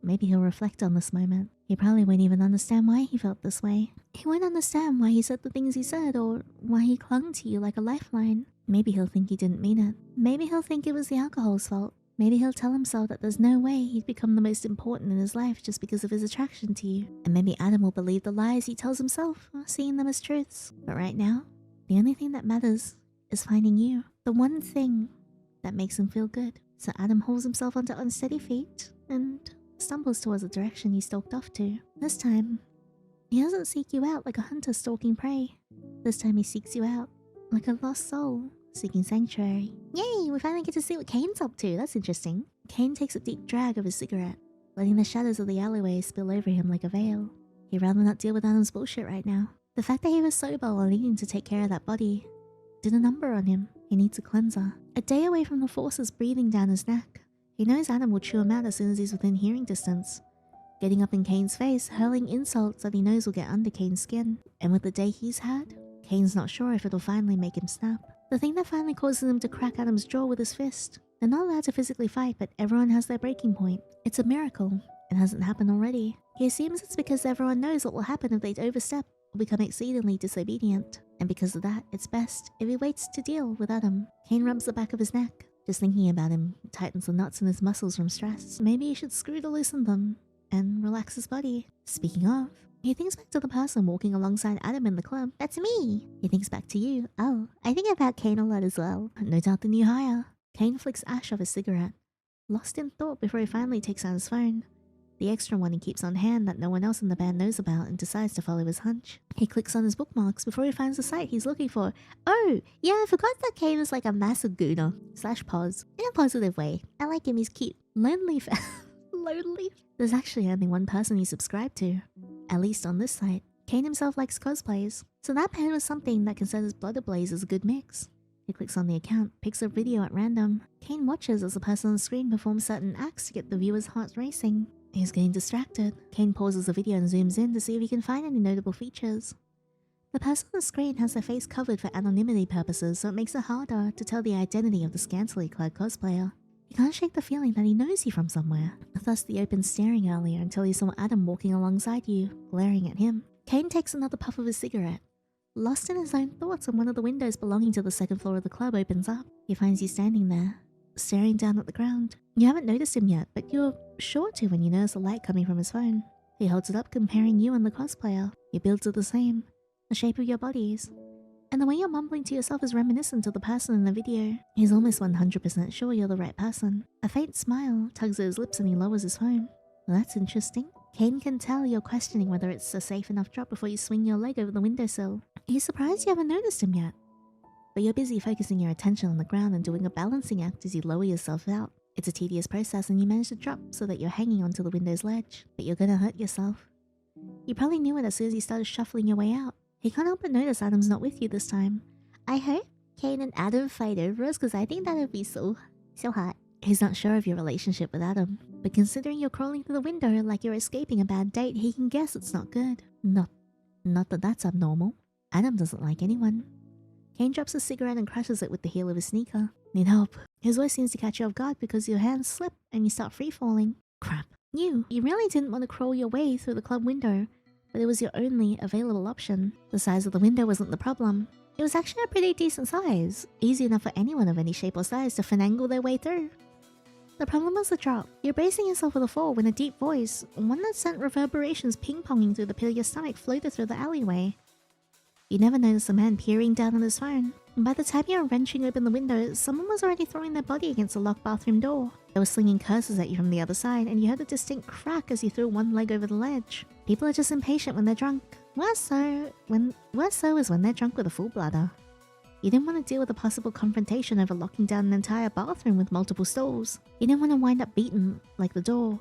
maybe he'll reflect on this moment. He probably won't even understand why he felt this way. He won't understand why he said the things he said or why he clung to you like a lifeline. Maybe he'll think he didn't mean it. Maybe he'll think it was the alcohol's fault. Maybe he'll tell himself that there's no way he'd become the most important in his life just because of his attraction to you. And maybe Adam will believe the lies he tells himself, seeing them as truths. But right now, the only thing that matters is finding you. The one thing that makes him feel good. So Adam holds himself onto unsteady feet and stumbles towards the direction he stalked off to. This time, he doesn't seek you out like a hunter stalking prey. This time he seeks you out like a lost soul seeking sanctuary. Yay, we finally get to see what Kane's up to. That's interesting. Kane takes a deep drag of his cigarette, letting the shadows of the alleyway spill over him like a veil. He'd rather not deal with Adam's bullshit right now. The fact that he was sober while needing to take care of that body did a number on him. He needs a cleanser. A day away from the forces breathing down his neck. He knows Adam will chew him out as soon as he's within hearing distance, getting up in Kane's face, hurling insults that he knows will get under Kane's skin. And with the day he's had, Kane's not sure if it'll finally make him snap. The thing that finally causes him to crack Adam's jaw with his fist. They're not allowed to physically fight, but everyone has their breaking point. It's a miracle. It hasn't happened already. He assumes it's because everyone knows what will happen if they overstep or become exceedingly disobedient. And because of that, it's best if he waits to deal with Adam. Kane rubs the back of his neck. Just thinking about him tightens the knots in his muscles from stress. Maybe he should screw to loosen them and relax his body. Speaking of, he thinks back to the person walking alongside Adam in the club. That's me. He thinks back to you. Oh, I think about Kane a lot as well. No doubt the new hire. Kane flicks ash off his cigarette, lost in thought before he finally takes out his phone. The extra one he keeps on hand that no one else in the band knows about, and decides to follow his hunch. He clicks on his bookmarks before he finds the site he's looking for. Oh, yeah, I forgot that Kane is like a massive gooner. / pause. In a positive way. I like him, he's cute. Lonely Lonely? There's actually only one person he's subscribed to. At least on this site. Kane himself likes cosplays, so that pen was something that can set his blood ablaze as a good mix. He clicks on the account, picks a video at random. Kane watches as the person on the screen performs certain acts to get the viewer's heart racing. He's getting distracted. Kane pauses the video and zooms in to see if he can find any notable features. The person on the screen has their face covered for anonymity purposes, so it makes it harder to tell the identity of the scantily clad cosplayer. He can't shake the feeling that he knows you from somewhere. Thus the open staring earlier until he saw Adam walking alongside you, glaring at him. Kane takes another puff of his cigarette. Lost in his own thoughts, and one of the windows belonging to the second floor of the club opens up. He finds you standing there, staring down at the ground. You haven't noticed him yet, but you're sure to when you notice a light coming from his phone. He holds it up, comparing you and the cosplayer. Your builds are the same, the shape of your bodies. And the way you're mumbling to yourself is reminiscent of the person in the video. He's almost 100% sure you're the right person. A faint smile tugs at his lips and he lowers his phone. Well, that's interesting. Kane can tell you're questioning whether it's a safe enough drop before you swing your leg over the windowsill. He's surprised you haven't noticed him yet. But you're busy focusing your attention on the ground and doing a balancing act as you lower yourself out. It's a tedious process and you manage to drop so that you're hanging onto the window's ledge. But you're gonna hurt yourself. You probably knew it as soon as you started shuffling your way out. He can't help but notice Adam's not with you this time. I hope Kane and Adam fight over us because I think that would be so hot. He's not sure of your relationship with Adam, but considering you're crawling through the window like you're escaping a bad date, he can guess it's not good. Not that that's abnormal. Adam doesn't like anyone. Kane drops a cigarette and crushes it with the heel of his sneaker. Need help. His voice seems to catch you off guard because your hands slip and you start free-falling. Crap. You really didn't want to crawl your way through the club window, but it was your only available option. The size of the window wasn't the problem. It was actually a pretty decent size, easy enough for anyone of any shape or size to finagle their way through. The problem was the drop. You're bracing yourself for the fall when a deep voice, one that sent reverberations ping-ponging through the pit of your stomach, floated through the alleyway. You never noticed a man peering down at his phone, and by the time you were wrenching open the window, someone was already throwing their body against the locked bathroom door. They were slinging curses at you from the other side, and you heard a distinct crack as you threw one leg over the ledge. People are just impatient when they're drunk. Worse so is when they're drunk with a full bladder. You didn't want to deal with a possible confrontation over locking down an entire bathroom with multiple stalls. You didn't want to wind up beaten like the door.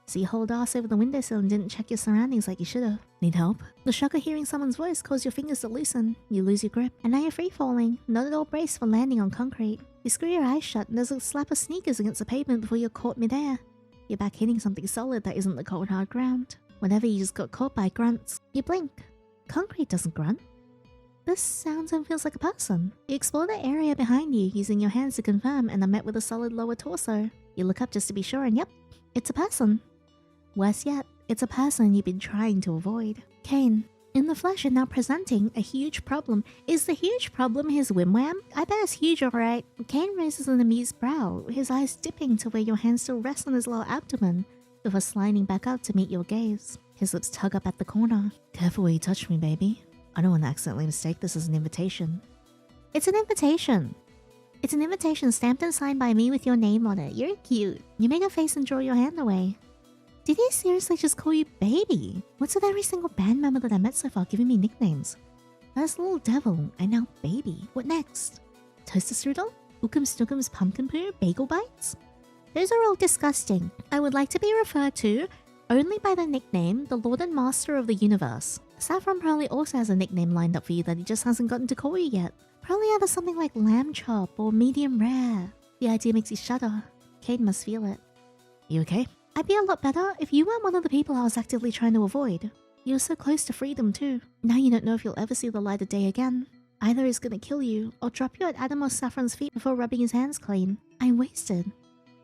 So you hauled ass over the windowsill and didn't check your surroundings like you should have. Need help? The shock of hearing someone's voice caused your fingers to loosen. You lose your grip, and now you're free-falling, not at all braced for landing on concrete. You screw your eyes shut and there's a slap of sneakers against the pavement before you're caught midair. You're back hitting something solid that isn't the cold hard ground. Whatever you just got caught by grunts. You blink. Concrete doesn't grunt. This sounds and feels like a person. You explore the area behind you using your hands to confirm and are met with a solid lower torso. You look up just to be sure and yep, it's a person. Worse yet, it's a person you've been trying to avoid. Kane, in the flesh and now presenting a huge problem. Is the huge problem his wimwam? I bet it's huge, alright. Kane raises an amused brow, his eyes dipping to where your hand still rests on his lower abdomen, before sliding back up to meet your gaze. His lips tug up at the corner. Careful where you touch me, baby. I don't want to accidentally mistake this as an invitation. It's an invitation. It's an invitation stamped and signed by me with your name on it. You're cute. You make a face and draw your hand away. Did he seriously just call you baby? What's with every single band member that I met so far giving me nicknames? First little devil, and now baby. What next? Toaster strudel? Ookums Snookums pumpkin poo? Bagel bites? Those are all disgusting. I would like to be referred to only by the nickname, the Lord and Master of the Universe. Saffron probably also has a nickname lined up for you that he just hasn't gotten to call you yet. Probably either something like lamb chop or medium rare. The idea makes you shudder. Kane must feel it. You okay? I'd be a lot better if you weren't one of the people I was actively trying to avoid. You were so close to freedom too. Now you don't know if you'll ever see the light of day again. Either he's gonna kill you or drop you at Adam or Saffron's feet before rubbing his hands clean. I wasted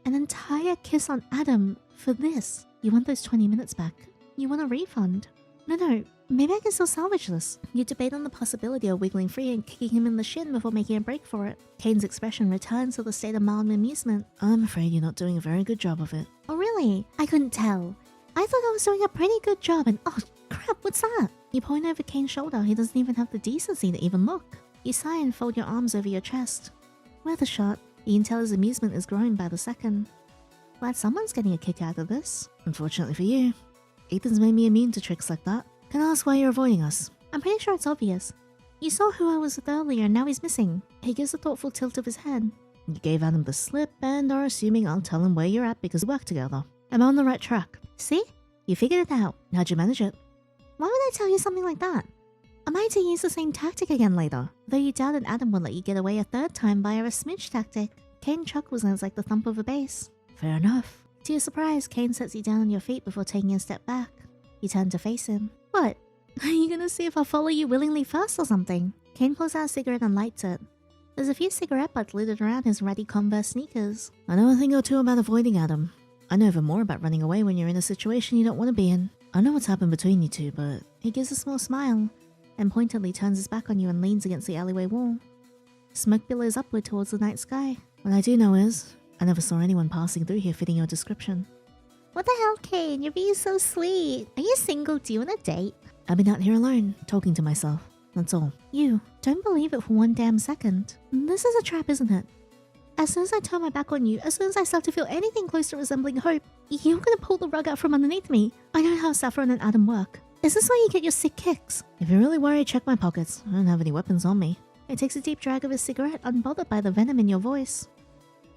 an entire kiss on Adam for this. You want those 20 minutes back. You want a refund. No, maybe I can still salvage this. You debate on the possibility of wiggling free and kicking him in the shin before making a break for it. Kane's expression returns to the state of mild amusement. I'm afraid you're not doing a very good job of it. Oh really? I couldn't tell. I thought I was doing a pretty good job and oh crap, what's that? You point over Kane's shoulder. He doesn't even have the decency to even look. You sigh and fold your arms over your chest. Worth a shot. You can tell his amusement is growing by the second. Glad someone's getting a kick out of this. Unfortunately for you, Ethan's made me immune to tricks like that. Can I ask why you're avoiding us? I'm pretty sure it's obvious. You saw who I was with earlier and now he's missing. He gives a thoughtful tilt of his head. You gave Adam the slip and are assuming I'll tell him where you're at because we work together. I'm on the right track. See? You figured it out. How'd you manage it? Why would I tell you something like that? Am I to use the same tactic again later? Though you doubted Adam would let you get away a third time via a smidge tactic. Kane chuckles and it's like the thump of a bass. Fair enough. To your surprise, Kane sets you down on your feet before taking a step back. You turn to face him. What? Are you gonna see if I'll follow you willingly first or something? Kane pulls out a cigarette and lights it. There's a few cigarette butts littered around his ratty Converse sneakers. I know a thing or two about avoiding Adam. I know even more about running away when you're in a situation you don't want to be in. I know what's happened between you two, but... He gives a small smile and pointedly turns his back on you and leans against the alleyway wall. Smoke billows upward towards the night sky. What I do know is, I never saw anyone passing through here fitting your description. What the hell, Kane? You're being so sweet. Are you single? Do you want a date? I've been out here alone, talking to myself. That's all. You, don't believe it for one damn second. This is a trap, isn't it? As soon as I turn my back on you, as soon as I start to feel anything close to resembling hope, you're gonna pull the rug out from underneath me. I know how Saffron and Adam work. Is this where you get your sick kicks? If you're really worried, check my pockets. I don't have any weapons on me. He takes a deep drag of his cigarette, unbothered by the venom in your voice.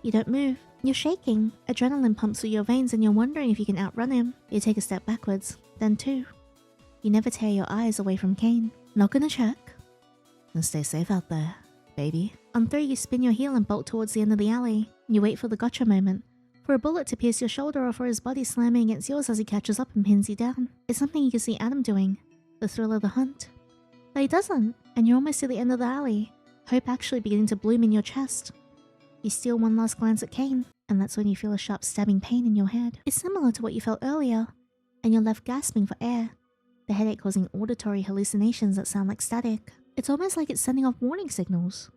You don't move. You're shaking. Adrenaline pumps through your veins and you're wondering if you can outrun him. You take a step backwards, then two. You never tear your eyes away from Kane. Not gonna check. And stay safe out there, baby. On three, you spin your heel and bolt towards the end of the alley. You wait for the gotcha moment. For a bullet to pierce your shoulder or for his body slamming against yours as he catches up and pins you down. It's something you can see Adam doing. The thrill of the hunt. But he doesn't, and you're almost to the end of the alley. Hope actually beginning to bloom in your chest. You steal one last glance at Kane, and that's when you feel a sharp stabbing pain in your head. It's similar to what you felt earlier, and you're left gasping for air. The headache causing auditory hallucinations that sound like static. It's almost like it's sending off warning signals.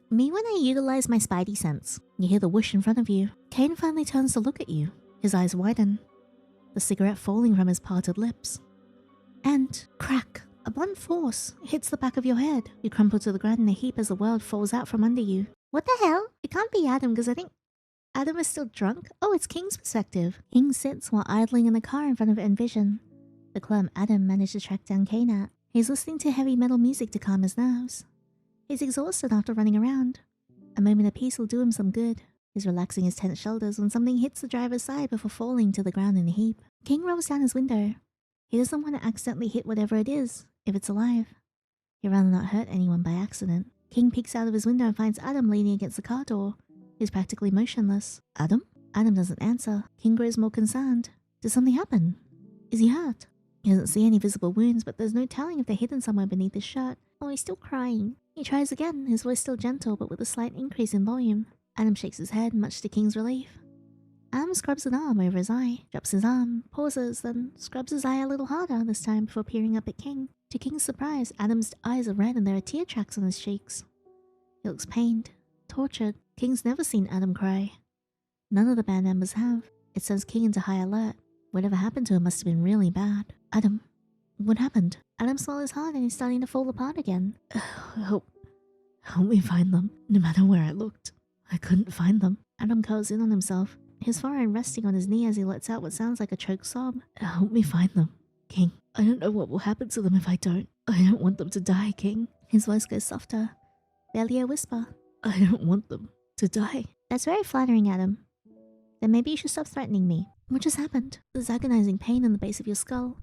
Me when I utilize my spidey sense. You hear the whoosh in front of you. Kane finally turns to look at you. His eyes widen. The cigarette falling from his parted lips. And crack! A blunt force hits the back of your head. You crumple to the ground in a heap as the world falls out from under you. What the hell? It can't be Adam because I think Adam is still drunk? Oh, it's King's perspective. King sits while idling in the car in front of Envision. The club Adam managed to track down Kane at. He's listening to heavy metal music to calm his nerves. He's exhausted after running around. A moment of peace will do him some good. He's relaxing his tense shoulders when something hits the driver's side before falling to the ground in a heap. King rolls down his window. He doesn't want to accidentally hit whatever it is, if it's alive. He'd rather not hurt anyone by accident. King peeks out of his window and finds Adam leaning against the car door. He's practically motionless. Adam? Adam doesn't answer. King grows more concerned. Did something happen? Is he hurt? He doesn't see any visible wounds, but there's no telling if they're hidden somewhere beneath his shirt. Oh, he's still crying. He tries again, his voice still gentle but with a slight increase in volume. Adam shakes his head, much to King's relief. Adam scrubs an arm over his eye, drops his arm, pauses, then scrubs his eye a little harder this time before peering up at King. To King's surprise, Adam's eyes are red and there are tear tracks on his cheeks. He looks pained, tortured. King's never seen Adam cry. None of the band members have. It sends King into high alert. Whatever happened to him must have been really bad. Adam, what happened? Adam swallows hard and he's starting to fall apart again. Help me find them. No matter where I looked, I couldn't find them. Adam curls in on himself, his forearm resting on his knee as he lets out what sounds like a choked sob. Help me find them, King. I don't know what will happen to them if I don't. I don't want them to die, King. His voice goes softer, barely a whisper. I don't want them to die. That's very flattering, Adam. Then maybe you should stop threatening me. What just happened? There's agonizing pain in the base of your skull,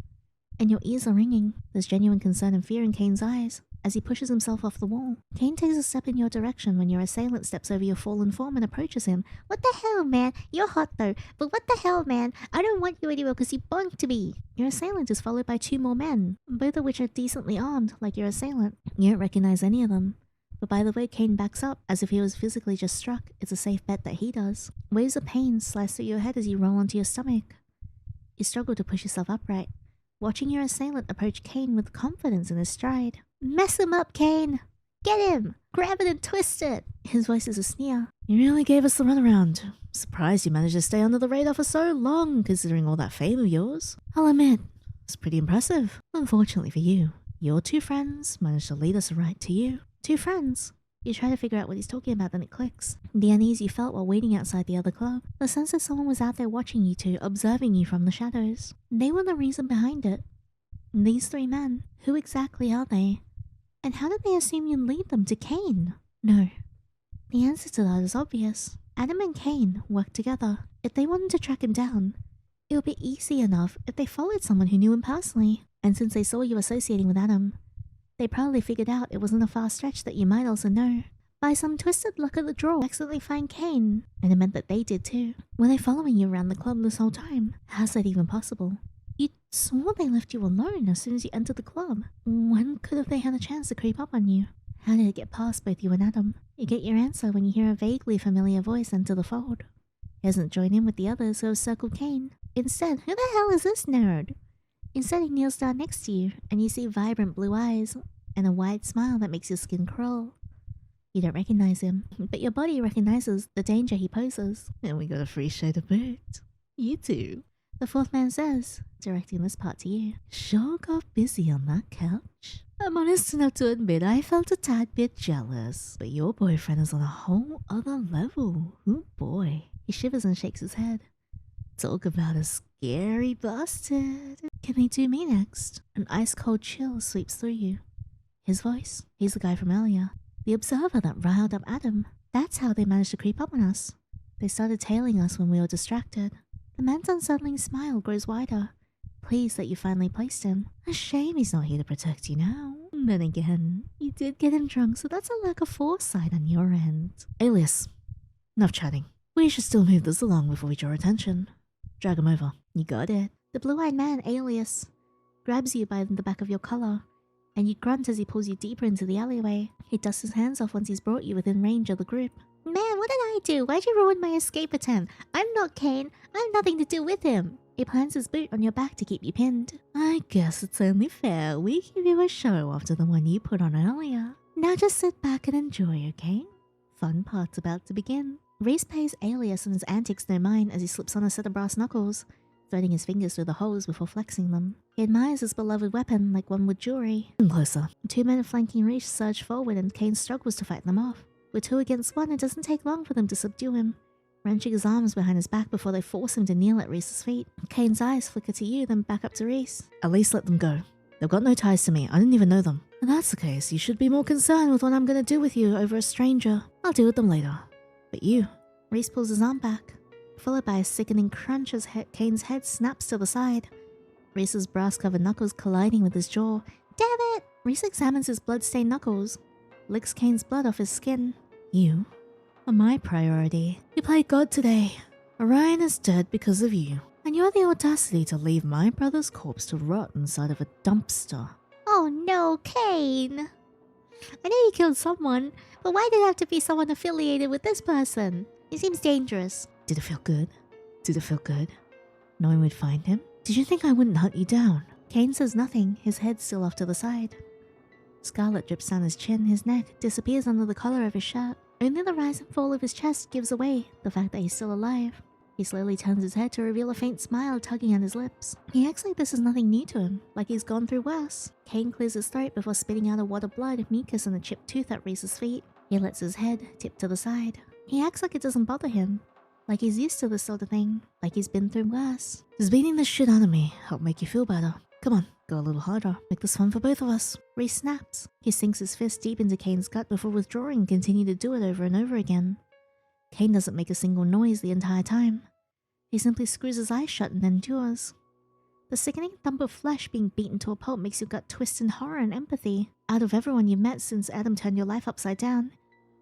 and your ears are ringing. There's genuine concern and fear in Kane's eyes as he pushes himself off the wall. Kane takes a step in your direction when your assailant steps over your fallen form and approaches him. What the hell, man? You're hot though, but what the hell, man? I don't want you anymore because you bunked to me. Your assailant is followed by two more men, both of which are decently armed like your assailant. You don't recognize any of them. But by the way Kane backs up, as if he was physically just struck, it's a safe bet that he does. Waves of pain slice through your head as you roll onto your stomach. You struggle to push yourself upright, watching your assailant approach Kane with confidence in his stride. Mess him up, Kane! Get him! Grab it and twist it! His voice is a sneer. You really gave us the runaround. Surprised you managed to stay under the radar for so long, considering all that fame of yours. I'll admit, it's pretty impressive. Unfortunately for you, your two friends managed to lead us right to you. Two friends. You try to figure out what he's talking about, then it clicks. The unease you felt while waiting outside the other club. The sense that someone was out there watching you two, observing you from the shadows. They were the reason behind it. These three men, who exactly are they? And how did they assume you'd lead them to Kane? No. The answer to that is obvious. Adam and Kane worked together. If they wanted to track him down, it would be easy enough if they followed someone who knew him personally. And since they saw you associating with Adam, they probably figured out it wasn't a far stretch that you might also know. By some twisted luck of the draw, accidentally find Kane, and it meant that they did too. Were they following you around the club this whole time? How's that even possible? You swore they left you alone as soon as you entered the club. When could have they had a chance to creep up on you? How did it get past both you and Adam? You get your answer when you hear a vaguely familiar voice enter the fold. He hasn't joined in with the others who have circled Kane. Instead, who the hell is this nerd? Instead, he kneels down next to you, and you see vibrant blue eyes and a wide smile that makes your skin crawl. You don't recognize him, but your body recognizes the danger he poses. And we got a free shade of boot. You too. The fourth man says, directing this part to you. Sure got busy on that couch. I'm honest enough to admit I felt a tad bit jealous, but your boyfriend is on a whole other level. Oh boy. He shivers and shakes his head. Talk about a scary bastard. Can they do me next? An ice-cold chill sweeps through you. His voice, he's the guy from earlier. The observer that riled up Adam. That's how they managed to creep up on us. They started tailing us when we were distracted. The man's unsettling smile grows wider, pleased that you finally placed him. A shame he's not here to protect you now. Then again, you did get him drunk, so that's a lack of foresight on your end. Alias, enough chatting. We should still move this along before we draw attention. Drag him over. You got it. The blue-eyed man, Alias, grabs you by the back of your collar, and you grunt as he pulls you deeper into the alleyway. He dusts his hands off once he's brought you within range of the group. Man, what did I do? Why'd you ruin my escape attempt? I'm not Kane. I have nothing to do with him. He plants his boot on your back to keep you pinned. I guess it's only fair we give you a show after the one you put on earlier. Now just sit back and enjoy, okay? Fun part's about to begin. Reese pays Alias and his antics no mind as he slips on a set of brass knuckles, threading his fingers through the holes before flexing them. He admires his beloved weapon like one would jewelry. Closer. Two men flanking Reese surge forward and Kane struggles to fight them off. With 2 against 1, it doesn't take long for them to subdue him, wrenching his arms behind his back before they force him to kneel at Reese's feet. Kane's eyes flicker to you, then back up to Reese. At least let them go. They've got no ties to me. I didn't even know them. If that's the case, you should be more concerned with what I'm gonna do with you over a stranger. I'll deal with them later. But you... Reese pulls his arm back, followed by a sickening crunch as Kane's head snaps to the side. Reese's brass-covered knuckles colliding with his jaw. Damn it! Reese examines his blood-stained knuckles, licks Kane's blood off his skin. You are my priority. You played God today. Orion is dead because of you. And you have the audacity to leave my brother's corpse to rot inside of a dumpster. Oh no, Kane! I know you killed someone, but why did it have to be someone affiliated with this person? He seems dangerous. Did it feel good? Did it feel good? Knowing we'd find him? Did you think I wouldn't hunt you down? Kane says nothing, his head still off to the side. Scarlet drips down his chin, his neck disappears under the collar of his shirt. Only the rise and fall of his chest gives away the fact that he's still alive. He slowly turns his head to reveal a faint smile tugging at his lips. He acts like this is nothing new to him, like he's gone through worse. Kane clears his throat before spitting out a wad of blood, mucus, and a chipped tooth at Reese's feet. He lets his head tip to the side. He acts like it doesn't bother him, like he's used to this sort of thing, like he's been through worse. Does beating the shit out of me help make you feel better? Come on, go a little harder. Make this fun for both of us. Reese snaps. He sinks his fist deep into Kane's gut before withdrawing and continuing to do it over and over again. Kane doesn't make a single noise the entire time. He simply screws his eyes shut and endures. The sickening thump of flesh being beaten to a pulp makes your gut twist in horror and empathy. Out of everyone you've met since Adam turned your life upside down,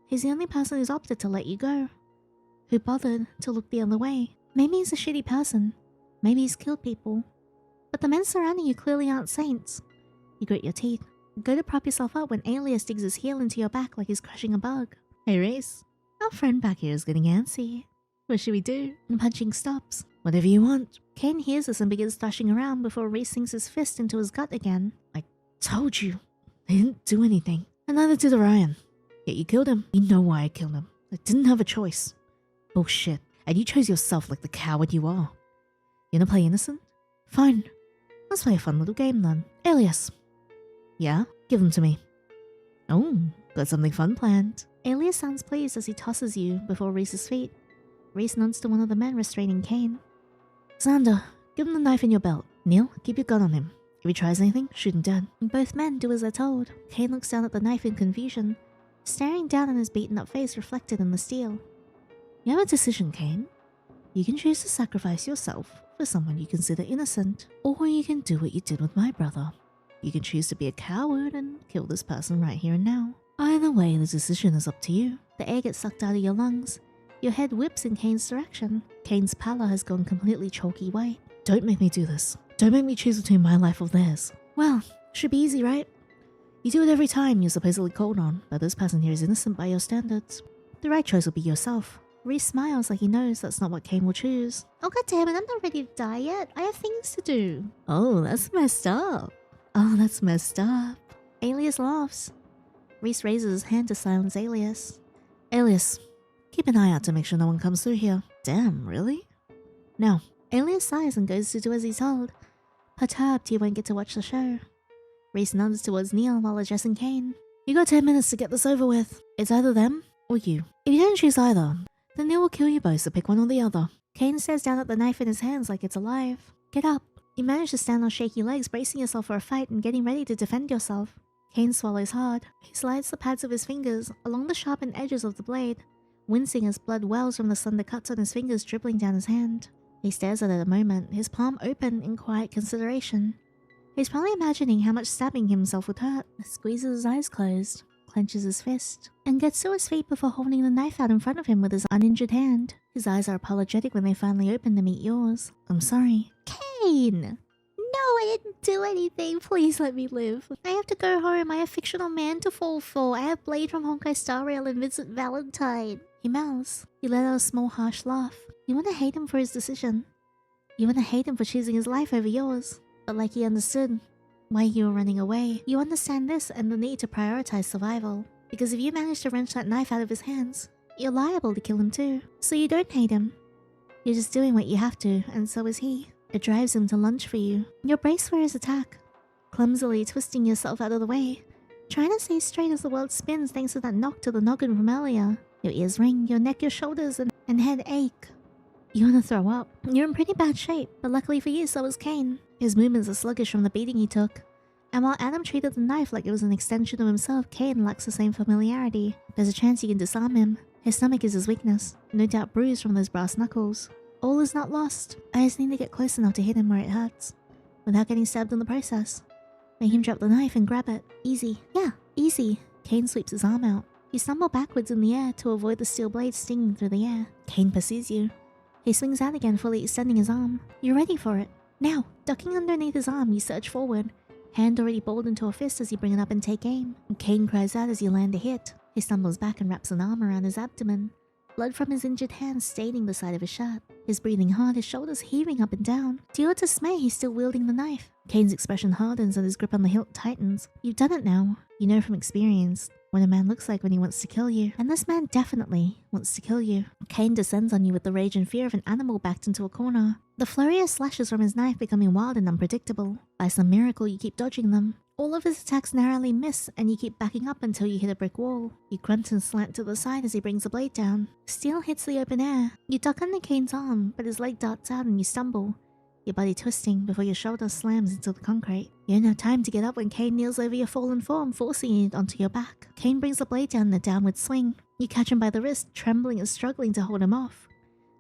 he's the only person who's opted to let you go. Who bothered to look the other way. Maybe he's a shitty person. Maybe he's killed people. But the men surrounding you clearly aren't saints. You grit your teeth. Go to prop yourself up when Alias digs his heel into your back like he's crushing a bug. Hey Reese, our friend back here is getting antsy. What should we do? And punching stops. Whatever you want. Kane hears this and begins thrashing around before Reese sinks his fist into his gut again. I told you. They didn't do anything. And neither did Orion. Yet you killed him. You know why I killed him. I didn't have a choice. Bullshit. And you chose yourself like the coward you are. You wanna play innocent? Fine. Let's play a fun little game then. Alias. Yeah? Give them to me. Oh, got something fun planned. Alias sounds pleased as he tosses you before Reese's feet. Reese nods to one of the men restraining Kane. Xander, give him the knife in your belt. Neil, keep your gun on him. If he tries anything, shoot him dead. Both men do as they're told. Kane looks down at the knife in confusion, staring down at his beaten up face reflected in the steel. You have a decision, Kane. You can choose to sacrifice yourself for someone you consider innocent, or you can do what you did with my brother. You can choose to be a coward and kill this person right here and now. Either way, the decision is up to you. The air gets sucked out of your lungs. Your head whips in Kane's direction. Kane's pallor has gone completely chalky white. Don't make me do this. Don't make me choose between my life or theirs. Well, should be easy, right? You do it every time you're supposedly called on, but this person here is innocent by your standards. The right choice will be yourself. Reese smiles like he knows that's not what Kane will choose. Oh goddammit, I'm not ready to die yet. I have things to do. Oh, that's messed up. Oh, that's messed up. Alias laughs. Reese raises his hand to silence Alias. Alias, keep an eye out to make sure no one comes through here. Damn, really? No. Alias sighs and goes to do as he's told. Perturbed, he won't get to watch the show. Reese nods towards Neil while addressing Kane. You got 10 minutes to get this over with. It's either them or you. If you don't choose either, then Neil will kill you both, so pick one or the other. Kane stares down at the knife in his hands like it's alive. Get up. You manage to stand on shaky legs, bracing yourself for a fight and getting ready to defend yourself. Kane swallows hard. He slides the pads of his fingers along the sharpened edges of the blade, wincing as blood wells from the slender cuts on his fingers dribbling down his hand. He stares at it a moment, his palm open in quiet consideration. He's probably imagining how much stabbing himself would hurt. Squeezes his eyes closed, clenches his fist, and gets to his feet before holding the knife out in front of him with his uninjured hand. His eyes are apologetic when they finally open to meet yours. I'm sorry. Kane! No, I didn't do anything. Please let me live. I have to go home. I have fictional man to fall for. I have Blade from Honkai Star Rail and Vincent Valentine. He mouths. You let out a small harsh laugh. You want to hate him for his decision. You want to hate him for choosing his life over yours. But like he understood why you were running away, you understand this and the need to prioritize survival. Because if you manage to wrench that knife out of his hands, you're liable to kill him too. So you don't hate him. You're just doing what you have to, and so is he. It drives him to lunge for you. You're braced for his attack, clumsily twisting yourself out of the way, trying to stay straight as the world spins thanks to that knock to the noggin from earlier. Your ears ring, your neck, your shoulders, and head ache. You want to throw up. You're in pretty bad shape, but luckily for you, so was Kane. His movements are sluggish from the beating he took. And while Adam treated the knife like it was an extension of himself, Kane lacks the same familiarity. There's a chance you can disarm him. His stomach is his weakness, no doubt bruised from those brass knuckles. All is not lost. I just need to get close enough to hit him where it hurts, without getting stabbed in the process. Make him drop the knife and grab it. Easy. Yeah, easy. Kane sweeps his arm out. You stumble backwards in the air to avoid the steel blade stinging through the air. Kane pursues you. He swings out again, fully extending his arm. You're ready for it. Now, ducking underneath his arm, you surge forward, hand already balled into a fist as you bring it up and take aim. Kane cries out as you land a hit. He stumbles back and wraps an arm around his abdomen, blood from his injured hand staining the side of his shirt. He's breathing hard, his shoulders heaving up and down. To your dismay, he's still wielding the knife. Kane's expression hardens and his grip on the hilt tightens. You've done it now. You know from experience what a man looks like when he wants to kill you. And this man definitely wants to kill you. Kane descends on you with the rage and fear of an animal backed into a corner. The flurry of slashes from his knife becoming wild and unpredictable. By some miracle, you keep dodging them. All of his attacks narrowly miss, and you keep backing up until you hit a brick wall. You grunt and slant to the side as he brings the blade down. Steel hits the open air. You duck under Kane's arm, but his leg darts out and you stumble, your body twisting before your shoulder slams into the concrete. You don't have time to get up when Kane kneels over your fallen form, forcing it onto your back. Kane brings the blade down in a downward swing. You catch him by the wrist, trembling and struggling to hold him off.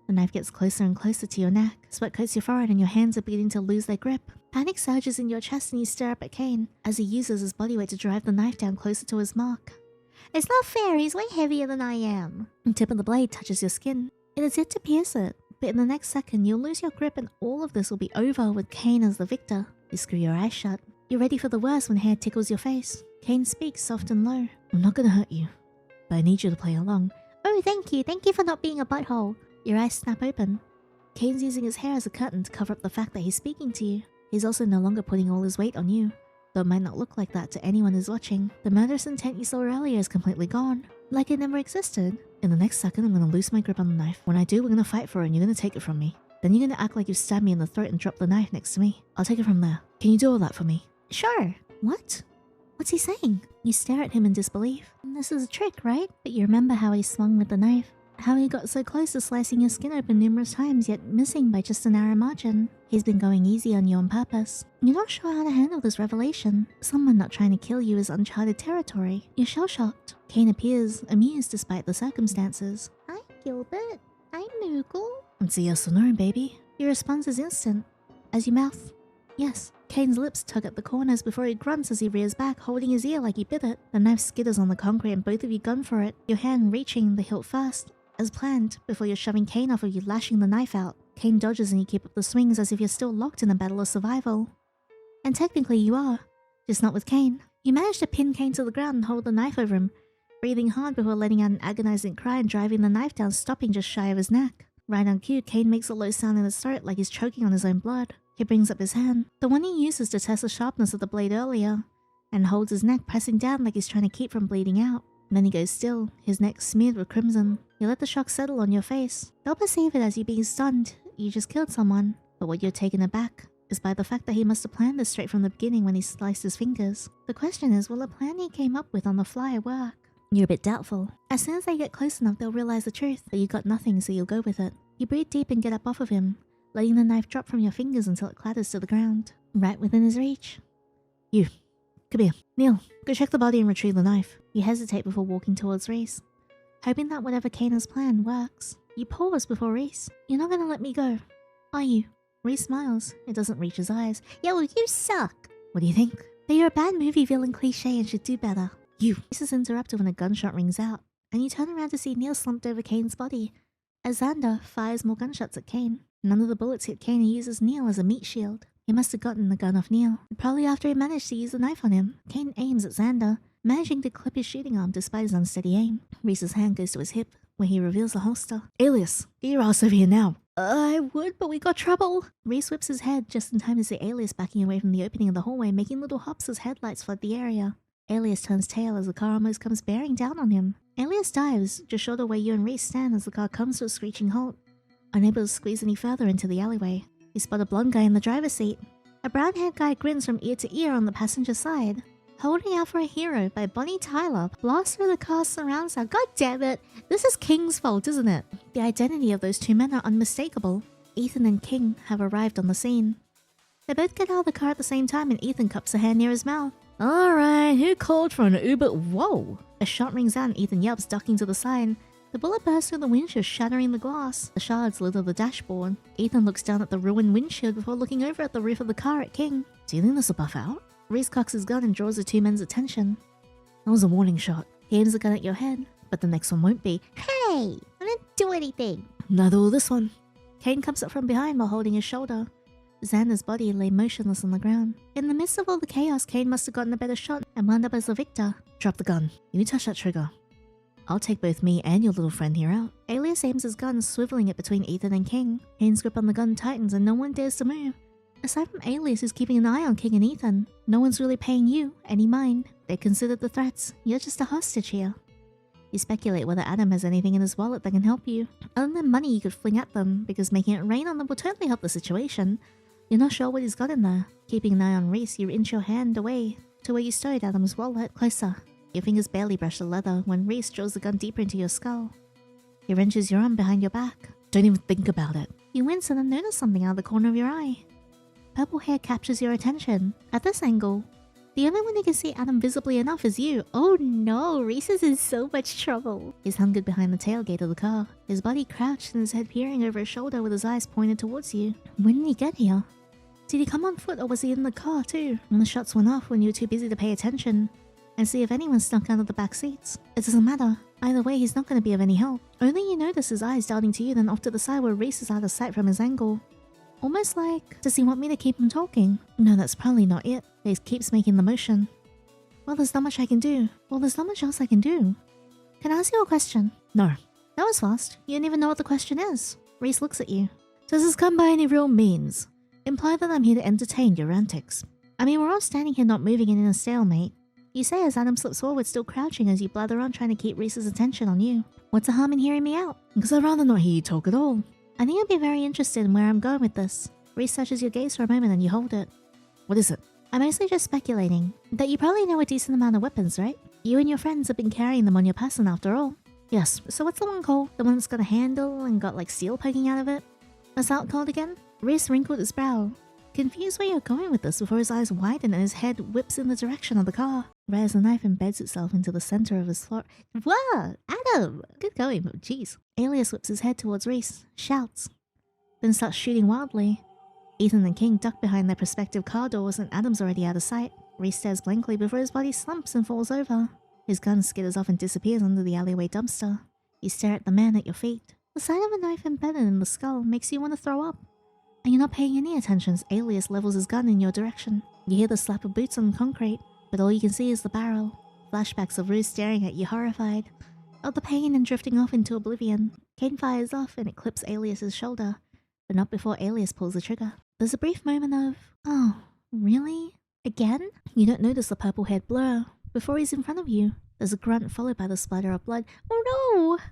The knife gets closer and closer to your neck. Sweat coats your forehead and your hands are beginning to lose their grip. Panic surges in your chest and you stare up at Kane as he uses his body weight to drive the knife down closer to his mark. It's not fair, he's way heavier than I am. The tip of the blade touches your skin. It is yet to pierce it, but in the next second you'll lose your grip and all of this will be over with Kane as the victor. You screw your eyes shut. You're ready for the worst when hair tickles your face. Kane speaks soft and low. I'm not gonna hurt you, but I need you to play along. Oh, thank you. Thank you for not being a butthole. Your eyes snap open. Kane's using his hair as a curtain to cover up the fact that he's speaking to you. He's also no longer putting all his weight on you, though it might not look like that to anyone who's watching. The murderous intent you saw earlier is completely gone, like it never existed. In the next second, I'm gonna loose my grip on the knife. When I do, we're gonna fight for it and you're gonna take it from me. Then you're gonna act like you stabbed me in the throat and drop the knife next to me. I'll take it from there. Can you do all that for me? Sure. What? What's he saying? You stare at him in disbelief. This is a trick, right? But you remember how he swung with the knife. How he got so close to slicing your skin open numerous times, yet missing by just a narrow margin. He's been going easy on you on purpose. You're not sure how to handle this revelation. Someone not trying to kill you is uncharted territory. You're shell-shocked. Kane appears amused despite the circumstances. Hi, Gilbert. I'm Noogle. It's a yes or no, baby. Your response is instant. As you mouth, yes. Kane's lips tug at the corners before he grunts as he rears back, holding his ear like he bit it. The knife skitters on the concrete and both of you gun for it, your hand reaching the hilt first, as planned, before you're shoving Kane off of you, lashing the knife out. Kane dodges and you keep up the swings as if you're still locked in a battle of survival. And technically you are, just not with Kane. You manage to pin Kane to the ground and hold the knife over him, breathing hard before letting out an agonizing cry and driving the knife down, stopping just shy of his neck. Right on cue, Kane makes a low sound in his throat like he's choking on his own blood. He brings up his hand, the one he uses to test the sharpness of the blade earlier, and holds his neck, pressing down like he's trying to keep from bleeding out. And then he goes still, his neck smeared with crimson. You let the shock settle on your face. They'll perceive it as you being stunned. You just killed someone. But what you're taken aback is by the fact that he must have planned this straight from the beginning when he sliced his fingers. The question is, will the plan he came up with on the fly work? You're a bit doubtful. As soon as they get close enough, they'll realize the truth, that you got nothing, so you'll go with it. You breathe deep and get up off of him, letting the knife drop from your fingers until it clatters to the ground, right within his reach. You, come here. Neil, go check the body and retrieve the knife. You hesitate before walking towards Reese, hoping that whatever Kane has planned works. You pause before Reese. You're not gonna let me go, are you? Reese smiles. It doesn't reach his eyes. Yo, you suck! What do you think? That you're a bad movie villain cliche and should do better. You! Reese is interrupted when a gunshot rings out, and you turn around to see Neil slumped over Kane's body, as Xander fires more gunshots at Kane. None of the bullets hit Kane and uses Neil as a meat shield. He must have gotten the gun off Neil, probably after he managed to use the knife on him. Kane aims at Xander, managing to clip his shooting arm despite his unsteady aim. Reese's hand goes to his hip, where he reveals the holster. Alias, get your ass over here now. I would, but we got trouble. Reese whips his head just in time to see Alias backing away from the opening of the hallway, making little hops as headlights flood the area. Alias turns tail as the car almost comes bearing down on him. Alias dives, just short of where you and Reese stand as the car comes to a screeching halt. Unable to squeeze any further into the alleyway, you spot a blonde guy in the driver's seat. A brown-haired guy grins from ear to ear on the passenger side. Holding Out for a Hero by Bonnie Tyler blasts through the car's surround sound. God damn it! This is King's fault, isn't it? The identity of those two men are unmistakable. Ethan and King have arrived on the scene. They both get out of the car at the same time and Ethan cups a hand near his mouth. Alright, who called for an Uber? Whoa! A shot rings out and Ethan yelps, ducking to the side. The bullet bursts through the windshield, shattering the glass. The shards litter the dashboard. Ethan looks down at the ruined windshield before looking over at the roof of the car at King. Do you think this will buff out? Reese cocks his gun and draws the two men's attention. That was a warning shot. He aims the gun at your head, but the next one won't be. Hey! I didn't do anything! Neither will this one. Kane comes up from behind while holding his shoulder. Xander's body lay motionless on the ground. In the midst of all the chaos, Kane must have gotten a better shot and wound up as the victor. Drop the gun. You touch that trigger. I'll take both me and your little friend here out. Alias aims his gun, swiveling it between Ethan and King. Kane's grip on the gun tightens and no one dares to move. Aside from Alias, who's keeping an eye on King and Ethan, no one's really paying you any mind. They considered the threats. You're just a hostage here. You speculate whether Adam has anything in his wallet that can help you, other than money you could fling at them, because making it rain on them will totally help the situation. You're not sure what he's got in there. Keeping an eye on Reese, you inch your hand away to where you stowed Adam's wallet. Closer. Your fingers barely brush the leather when Reese draws the gun deeper into your skull. He wrenches your arm behind your back. Don't even think about it. You wince and then notice something out of the corner of your eye. Purple hair captures your attention. At this angle, the only one who can see Adam visibly enough is you. Oh no, Reese is in so much trouble. He's hungered behind the tailgate of the car, his body crouched and his head peering over his shoulder with his eyes pointed towards you. When did he get here? Did he come on foot or was he in the car too? And the shots went off when you were too busy to pay attention and see if anyone snuck out of the back seats. It doesn't matter. Either way, he's not going to be of any help. Only you notice his eyes darting to you, then off to the side where Reese is out of sight from his angle. Almost like, does he want me to keep him talking? No, that's probably not it. He keeps making the motion. Well, there's not much I can do. Well, there's not much else I can do. Can I ask you a question? No. That was fast. You didn't even know what the question is. Reese looks at you. Does this come by any real means? Imply that I'm here to entertain your antics. I mean, we're all standing here not moving and in a stalemate. You say as Adam slips forward, still crouching as you blather on trying to keep Reese's attention on you. What's the harm in hearing me out? Because I'd rather not hear you talk at all. I think you'll be very interested in where I'm going with this. Reese touches your gaze for a moment and you hold it. What is it? I'm mostly just speculating. That you probably know a decent amount of weapons, right? You and your friends have been carrying them on your person after all. Yes, so what's the one called? The one that's got a handle and got like steel poking out of it? What's that called again? Reese wrinkled his brow, confused where you're going with this before his eyes widen and his head whips in the direction of the car. Right as the knife embeds itself into the center of his floor. Whoa! Adam! Good going, but jeez. Alias whips his head towards Reese, shouts, then starts shooting wildly. Ethan and King duck behind their prospective car doors and Adam's already out of sight. Reese stares blankly before his body slumps and falls over. His gun skitters off and disappears under the alleyway dumpster. You stare at the man at your feet. The sight of a knife embedded in the skull makes you want to throw up. And you're not paying any attention as Alias levels his gun in your direction. You hear the slap of boots on concrete, but all you can see is the barrel. Flashbacks of Ruse staring at you horrified. Of the pain and drifting off into oblivion. Kane fires off and it clips Alias's shoulder, but not before Alias pulls the trigger. There's a brief moment of, oh, really? Again? You don't notice the purple-haired blur before he's in front of you. There's a grunt followed by the splatter of blood. Oh no!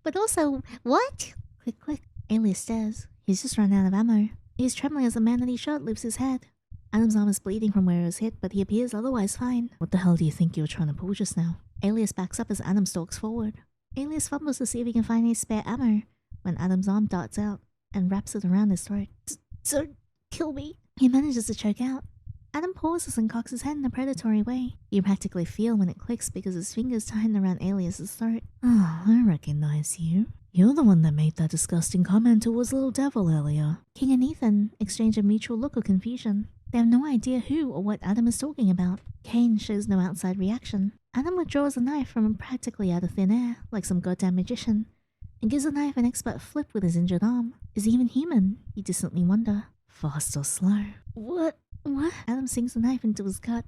But also, what? Click, click. Alias stares. He's just run out of ammo. He's trembling as the man that he shot lifts his head. Adam's arm is bleeding from where he was hit, but he appears otherwise fine. What the hell do you think you were trying to pull just now? Alias backs up as Adam stalks forward. Alias fumbles to see if he can find any spare ammo when Adam's arm darts out and wraps it around his throat. Don't kill me. He manages to choke out. Adam pauses and cocks his head in a predatory way. You practically feel when it clicks because his fingers tighten around Alias's throat. Oh, I recognize you. You're the one that made that disgusting comment towards Little Devil earlier. King and Ethan exchange a mutual look of confusion. They have no idea who or what Adam is talking about. Kane shows no outside reaction. Adam withdraws a knife from practically out of thin air, like some goddamn magician, and gives the knife an expert flip with his injured arm. Is he even human? You distantly wonder. Fast or slow? What? Adam sinks the knife into his gut,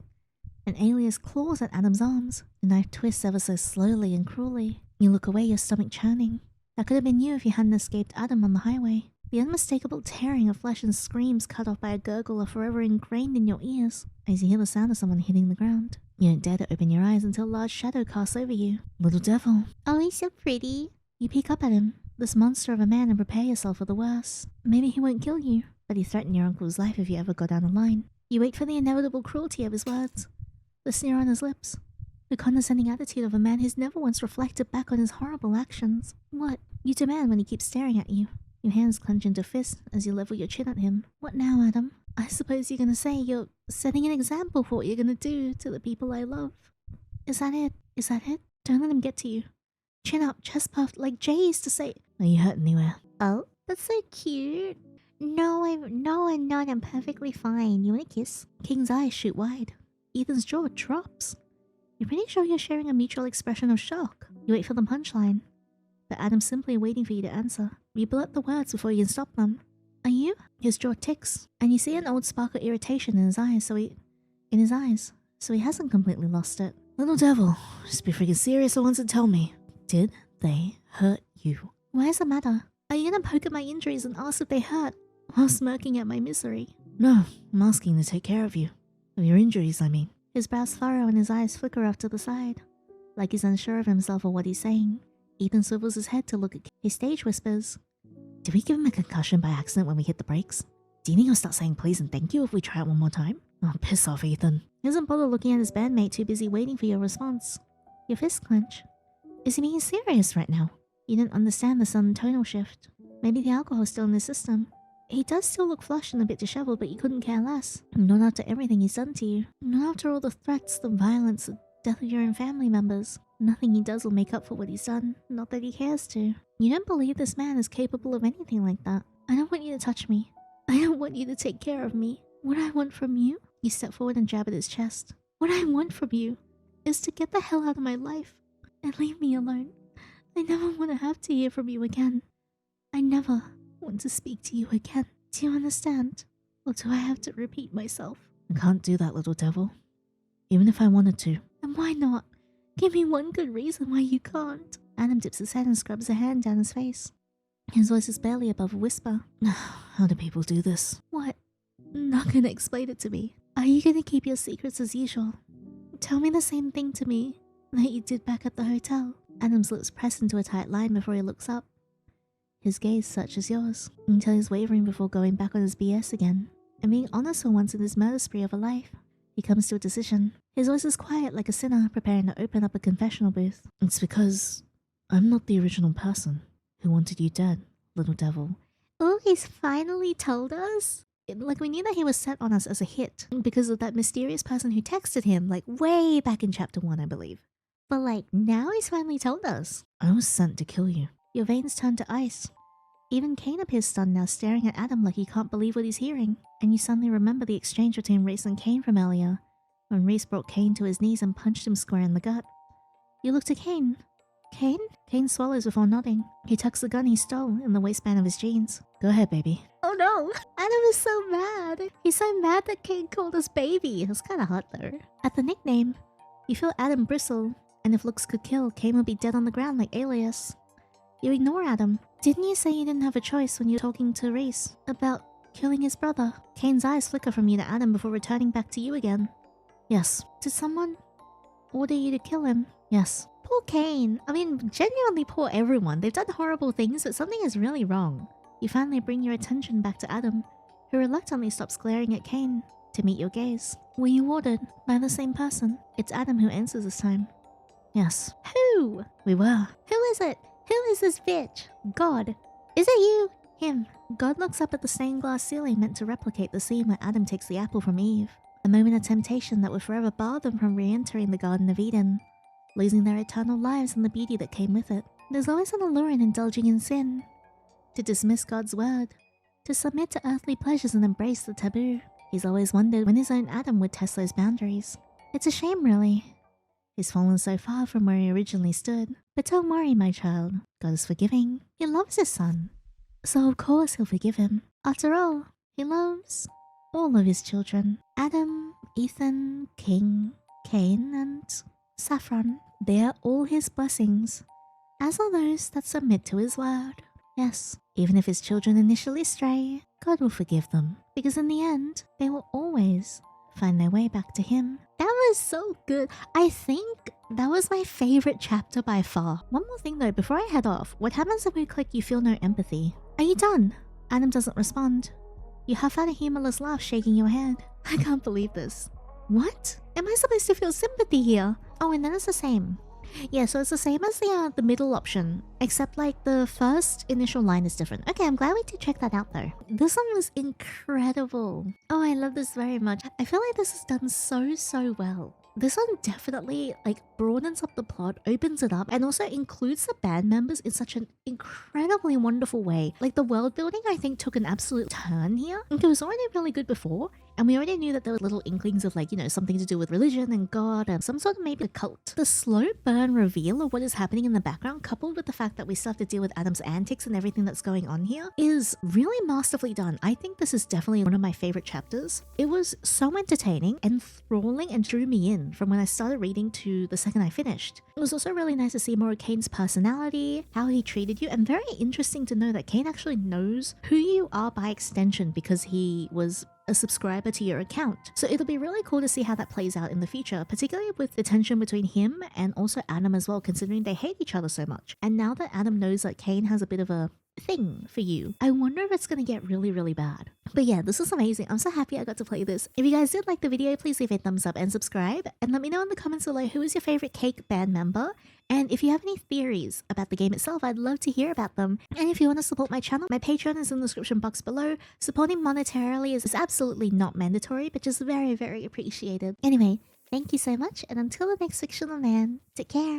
and Alias claws at Adam's arms. The knife twists ever so slowly and cruelly. You look away, your stomach churning. That could have been you if you hadn't escaped Adam on the highway. The unmistakable tearing of flesh and screams cut off by a gurgle are forever ingrained in your ears as you hear the sound of someone hitting the ground. You don't dare to open your eyes until a large shadow casts over you. Little Devil. Oh, he's so pretty. You peek up at him, this monster of a man, and prepare yourself for the worst. Maybe he won't kill you, but he threatened your uncle's life if you ever go down the line. You wait for the inevitable cruelty of his words, the sneer on his lips, the condescending attitude of a man who's never once reflected back on his horrible actions. What? You demand when he keeps staring at you. Your hands clench into fists as you level your chin at him. What now, Adam? I suppose you're gonna say you're setting an example for what you're gonna do to the people I love. Is that it? Is that it? Don't let him get to you. Chin up, chest puffed, like Jay used to say. Are you hurt anywhere? Oh, that's so cute. No, I'm not. I'm perfectly fine. You want a kiss? King's eyes shoot wide. Ethan's jaw drops. You're pretty sure you're sharing a mutual expression of shock. You wait for the punchline, but Adam's simply waiting for you to answer. You blurt the words before you can stop them. Are you? His jaw ticks, and you see an old spark of irritation in his eyes, so he hasn't completely lost it. Little Devil, just be freaking serious for once and tell me, did they hurt you? Why's the matter? Are you gonna poke at my injuries and ask if they hurt, while smirking at my misery? No, I'm asking to take care of you. Of your injuries, I mean. His brows furrow and his eyes flicker off to the side, like he's unsure of himself or what he's saying. Ethan swivels his head to look at his stage whispers. Did we give him a concussion by accident when we hit the brakes? Do you think he'll start saying please and thank you if we try it one more time? Oh, piss off, Ethan. He doesn't bother looking at his bandmate, too busy waiting for your response. Your fists clench. Is he being serious right now? You didn't understand the sudden tonal shift. Maybe the alcohol's still in his system. He does still look flushed and a bit disheveled, but you couldn't care less. Not after everything he's done to you. Not after all the threats, the violence, the death of your own family members. Nothing he does will make up for what he's done. Not that he cares to. You don't believe this man is capable of anything like that. I don't want you to touch me. I don't want you to take care of me. What I want from you? You step forward and jab at his chest. What I want from you is to get the hell out of my life and leave me alone. I never want to have to hear from you again. I never want to speak to you again. Do you understand? Or do I have to repeat myself? I can't do that, little devil. Even if I wanted to. And why not? Give me one good reason why you can't. Adam dips his head and scrubs a hand down his face. His voice is barely above a whisper. How do people do this? What? Not gonna explain it to me. Are you gonna keep your secrets as usual? Tell me the same thing to me that you did back at the hotel. Adam's lips press into a tight line before he looks up. His gaze searches yours, until he's wavering before going back on his BS again. And being honest for once in his murder spree of a life, he comes to a decision. His voice is quiet like a sinner preparing to open up a confessional booth. It's because I'm not the original person who wanted you dead, little devil. Oh, he's finally told us? Like, we knew that he was set on us as a hit because of that mysterious person who texted him, like, way back in chapter 1, I believe. But, like, now he's finally told us. I was sent to kill you. Your veins turn to ice. Even Kane appears stunned now, staring at Adam like he can't believe what he's hearing. And you suddenly remember the exchange between Reese and Kane from earlier, when Reese brought Kane to his knees and punched him square in the gut. You look to Kane. Kane? Kane swallows before nodding. He tucks the gun he stole in the waistband of his jeans. Go ahead, baby. Oh no! Adam is so mad! He's so mad that Kane called us baby. It's kinda hot though. At the nickname, you feel Adam bristle, and if looks could kill, Kane would be dead on the ground like Alias. You ignore Adam. Didn't you say you didn't have a choice when you were talking to Reese about killing his brother. Cain's eyes flicker from you to Adam before returning back to you again. Yes. Did someone order you to kill him? Yes. Poor Cain. I mean, genuinely poor everyone. They've done horrible things, but something is really wrong. You finally bring your attention back to Adam, who reluctantly stops glaring at Cain to meet your gaze. Were you ordered by the same person? It's Adam who answers this time. Yes. Who? We were. Who is it? Who is this bitch? God. Is it you? Him. God looks up at the stained glass ceiling meant to replicate the scene where Adam takes the apple from Eve. A moment of temptation that would forever bar them from re-entering the Garden of Eden, losing their eternal lives and the beauty that came with it. There's always an allure in indulging in sin. To dismiss God's word. To submit to earthly pleasures and embrace the taboo. He's always wondered when his own Adam would test those boundaries. It's a shame, really. He's fallen so far from where he originally stood. But don't worry, my child. God is forgiving. He loves his son. So of course he'll forgive him. After all, he loves all of his children. Adam, Ethan, King, Cain, and Saffron. They're all his blessings, as are those that submit to his word. Yes, even if his children initially stray, God will forgive them, because in the end, they will always find their way back to him. That was so good. I think that was my favorite chapter by far. One more thing though, before I head off, what happens if we click you feel no empathy? Are you done? Adam doesn't respond. You huff out a humorless laugh, shaking your head. I can't believe this. What? Am I supposed to feel sympathy here? Oh, and then it's the same. Yeah, so it's the same as the middle option, except like the first initial line is different. Okay, I'm glad we did check that out though. This one was incredible. Oh, I love this very much. I feel like this is done so well. This one definitely like broadens up the plot, opens it up, and also includes the band members in such an incredibly wonderful way. Like the world building, I think, took an absolute turn here. It was already really good before, and we already knew that there were little inklings of like, you know, something to do with religion and God and some sort of maybe a cult. The slow burn reveal of what is happening in the background, coupled with the fact that we still have to deal with Adam's antics and everything that's going on here, is really masterfully done. I think this is definitely one of my favorite chapters. It was so entertaining, enthralling, and drew me in from when I started reading to the second I finished. It was also really nice to see more of Cain's personality, how he treated you, and very interesting to know that Cain actually knows who you are by extension because he was a subscriber to your account. So it'll be really cool to see how that plays out in the future, particularly with the tension between him and also Adam as well, considering they hate each other so much. And now that Adam knows that Cain has a bit of a thing for you, I wonder if it's gonna get really bad. But yeah, this is amazing. I'm so happy I got to play this. If you guys did like the video, please leave a thumbs up and subscribe, and let me know in the comments below who is your favorite Cake band member. And if you have any theories about the game itself, I'd love to hear about them. And if you want to support my channel, my Patreon is in the description box below. Supporting monetarily is absolutely not mandatory, but just very appreciated. Anyway, thank you so much, and until the next fictional man, take care.